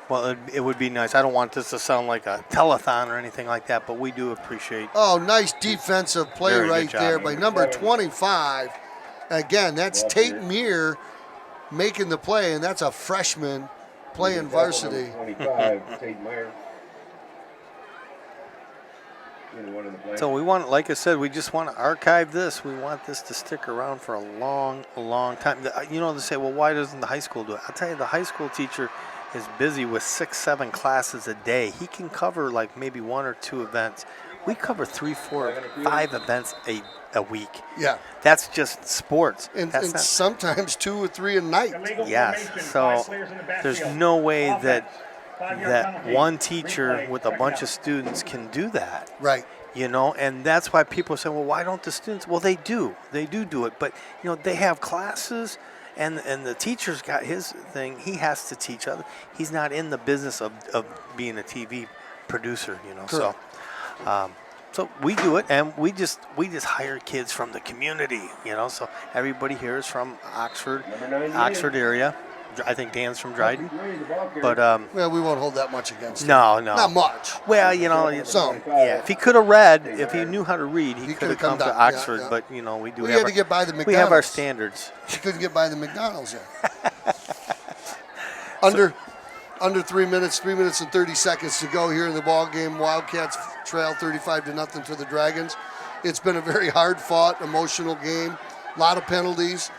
Well, it would be nice. I don't want this to sound like a telethon or anything like that, but we do appreciate. Oh, nice defensive play right there by number 25. Again, that's Tate Meir making the play, and that's a freshman playing varsity. 25, Tate Meir. So we want, like I said, we just want to archive this. We want this to stick around for a long, long time. You know, they say, well, why doesn't the high school do it? I'll tell you, the high school teacher is busy with 6-7 classes a day. He can cover like maybe 1 or 2 events. We cover 3, 4, 5 events a week. Yeah. That's just sports. And That's not, sometimes 2 or 3 a night. yes. So there's no way that one teacher with a bunch of students can do that. Right. You know, and that's why people say, well, why don't the students? Well, they do it, but you know, they have classes, and the teacher's got his thing. He has to teach other. He's not in the business of being a TV producer, you know. Correct. So we do it, and we just hire kids from the community, you know. So everybody here is from Oxford area. I think Dan's from Dryden, but well, we won't hold that much against him. No, not much. Well, you know, some. Yeah, if he could have read, if he knew how to read, he could have come to down. Oxford. Yeah. But you know, we had to get by the McDonald's. We have our standards. He couldn't get by the McDonald's yet. Under 3 minutes, 3 minutes and 30 seconds to go here in the ball game. Wildcats trail 35-0 to the Dragons. It's been a very hard-fought, emotional game. A lot of penalties.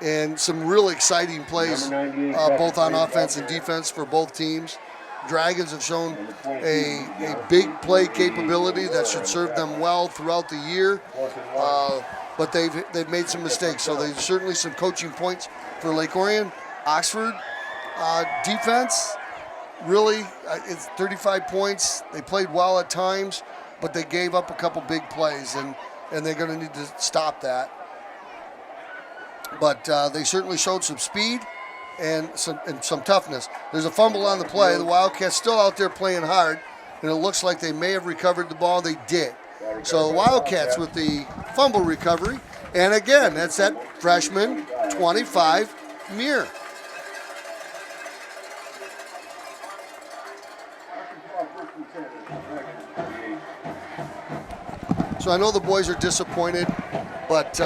And some really exciting plays, both on offense and defense for both teams. Dragons have shown a big play capability that should serve them well throughout the year, but they've made some mistakes. So there's certainly some coaching points for Lake Orion. Oxford defense, really, it's 35 points. They played well at times, but they gave up a couple big plays, and they're going to need to stop that. But they certainly showed some speed and some toughness. There's a fumble on the play. The Wildcats still out there playing hard, and it looks like they may have recovered the ball. They did. So the Wildcats with the fumble recovery. And again, that's that freshman 25, Muir. So I know the boys are disappointed, but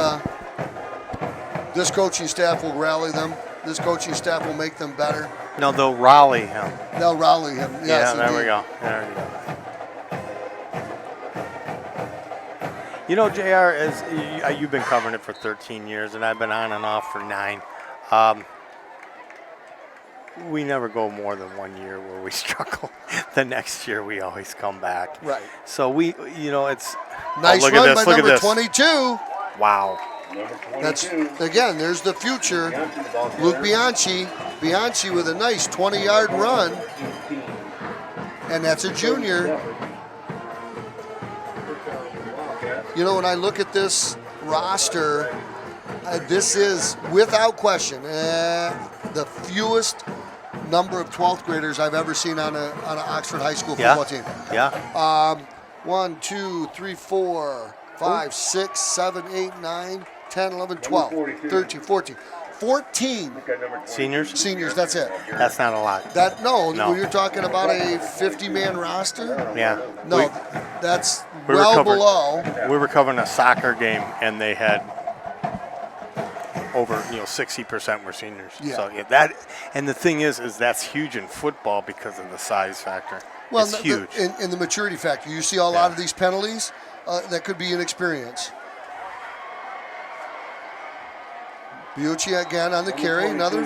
this coaching staff will rally them. This coaching staff will make them better. No, they'll rally him. They'll rally him. Yes, yeah, there indeed. we go. There we go. You know, JR, you've been covering it for 13 years, and I've been on and off for 9. We never go more than 1 year where we struggle. The next year, we always come back. Right. So we, you know, it's nice look run at this. by Look number at this. 22. Wow. That's again. There's the future. Luke Bianchi with a nice 20-yard run, and that's a junior. You know, when I look at this roster, this is without question the fewest number of 12th graders I've ever seen on an Oxford High School football team. Yeah. 1, 2, 3, 4, 5, 6, 7, 8, 9, 10, 11, 12, 13, 14. 14 seniors. That's it. That's not a lot. No. When you're talking about a 50-man roster. Yeah. No, that's well below. We were covering a soccer game, and they had over 60% were seniors. Yeah. So that, and the thing is that's huge in football because of the size factor. Well, it's huge. In the maturity factor, you see a lot of these penalties that could be inexperience. Biucci again on the carry. Another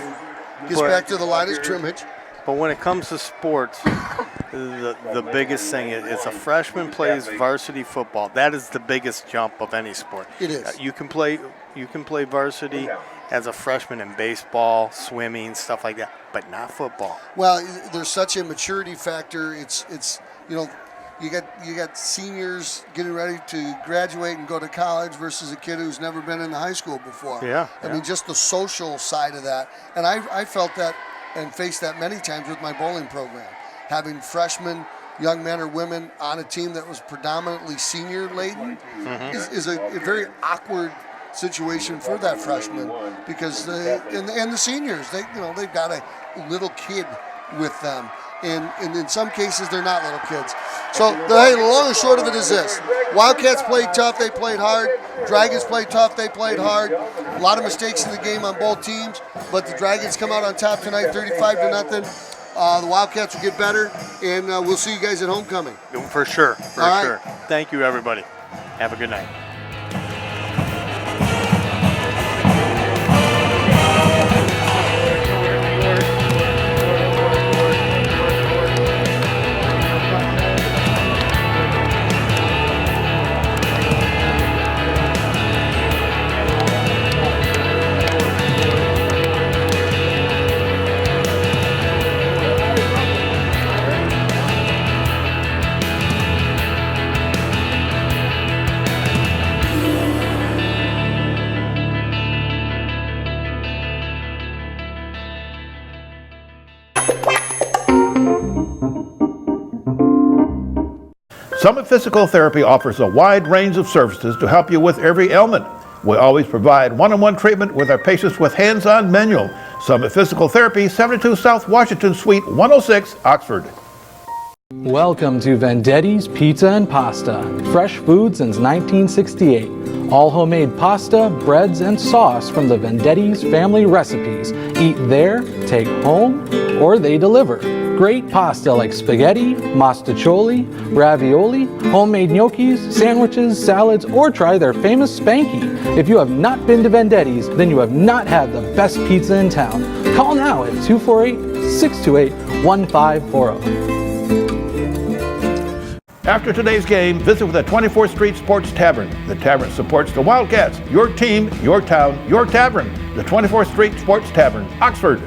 gets back to the line of scrimmage. But when it comes to sports, the biggest thing is it's a freshman plays varsity football. That is the biggest jump of any sport. It is. You can play varsity as a freshman in baseball, swimming, stuff like that, but not football. Well, there's such a maturity factor. It's you got seniors getting ready to graduate and go to college versus a kid who's never been in the high school before. Yeah. I mean, just the social side of that. And I felt that and faced that many times with my bowling program. Having freshmen, young men or women on a team that was predominantly senior-laden is a very awkward situation for that freshman because and the seniors, they've got a little kid with them. And in some cases, they're not little kids. So, the long and short of it is this. Wildcats played tough. They played hard. Dragons played tough. They played hard. A lot of mistakes in the game on both teams. But the Dragons come out on top tonight, 35-0. The Wildcats will get better. And we'll see you guys at homecoming. For sure. For All sure. right. Thank you, everybody. Have a good night. Summit Physical Therapy offers a wide range of services to help you with every ailment. We always provide one-on-one treatment with our patients with hands-on manual. Summit Physical Therapy, 72 South Washington Suite 106, Oxford. Welcome to Vendetti's Pizza and Pasta. Fresh food since 1968. All homemade pasta, breads, and sauce from the Vendetti's family recipes. Eat there, take home, or they deliver. Great pasta like spaghetti, mostaccioli, ravioli, homemade gnocchis, sandwiches, salads, or try their famous Spanky. If you have not been to Vendetti's, then you have not had the best pizza in town. Call now at 248-628-1540. After today's game, visit with the 24th Street Sports Tavern. The tavern supports the Wildcats, your team, your town, your tavern. The 24th Street Sports Tavern, Oxford.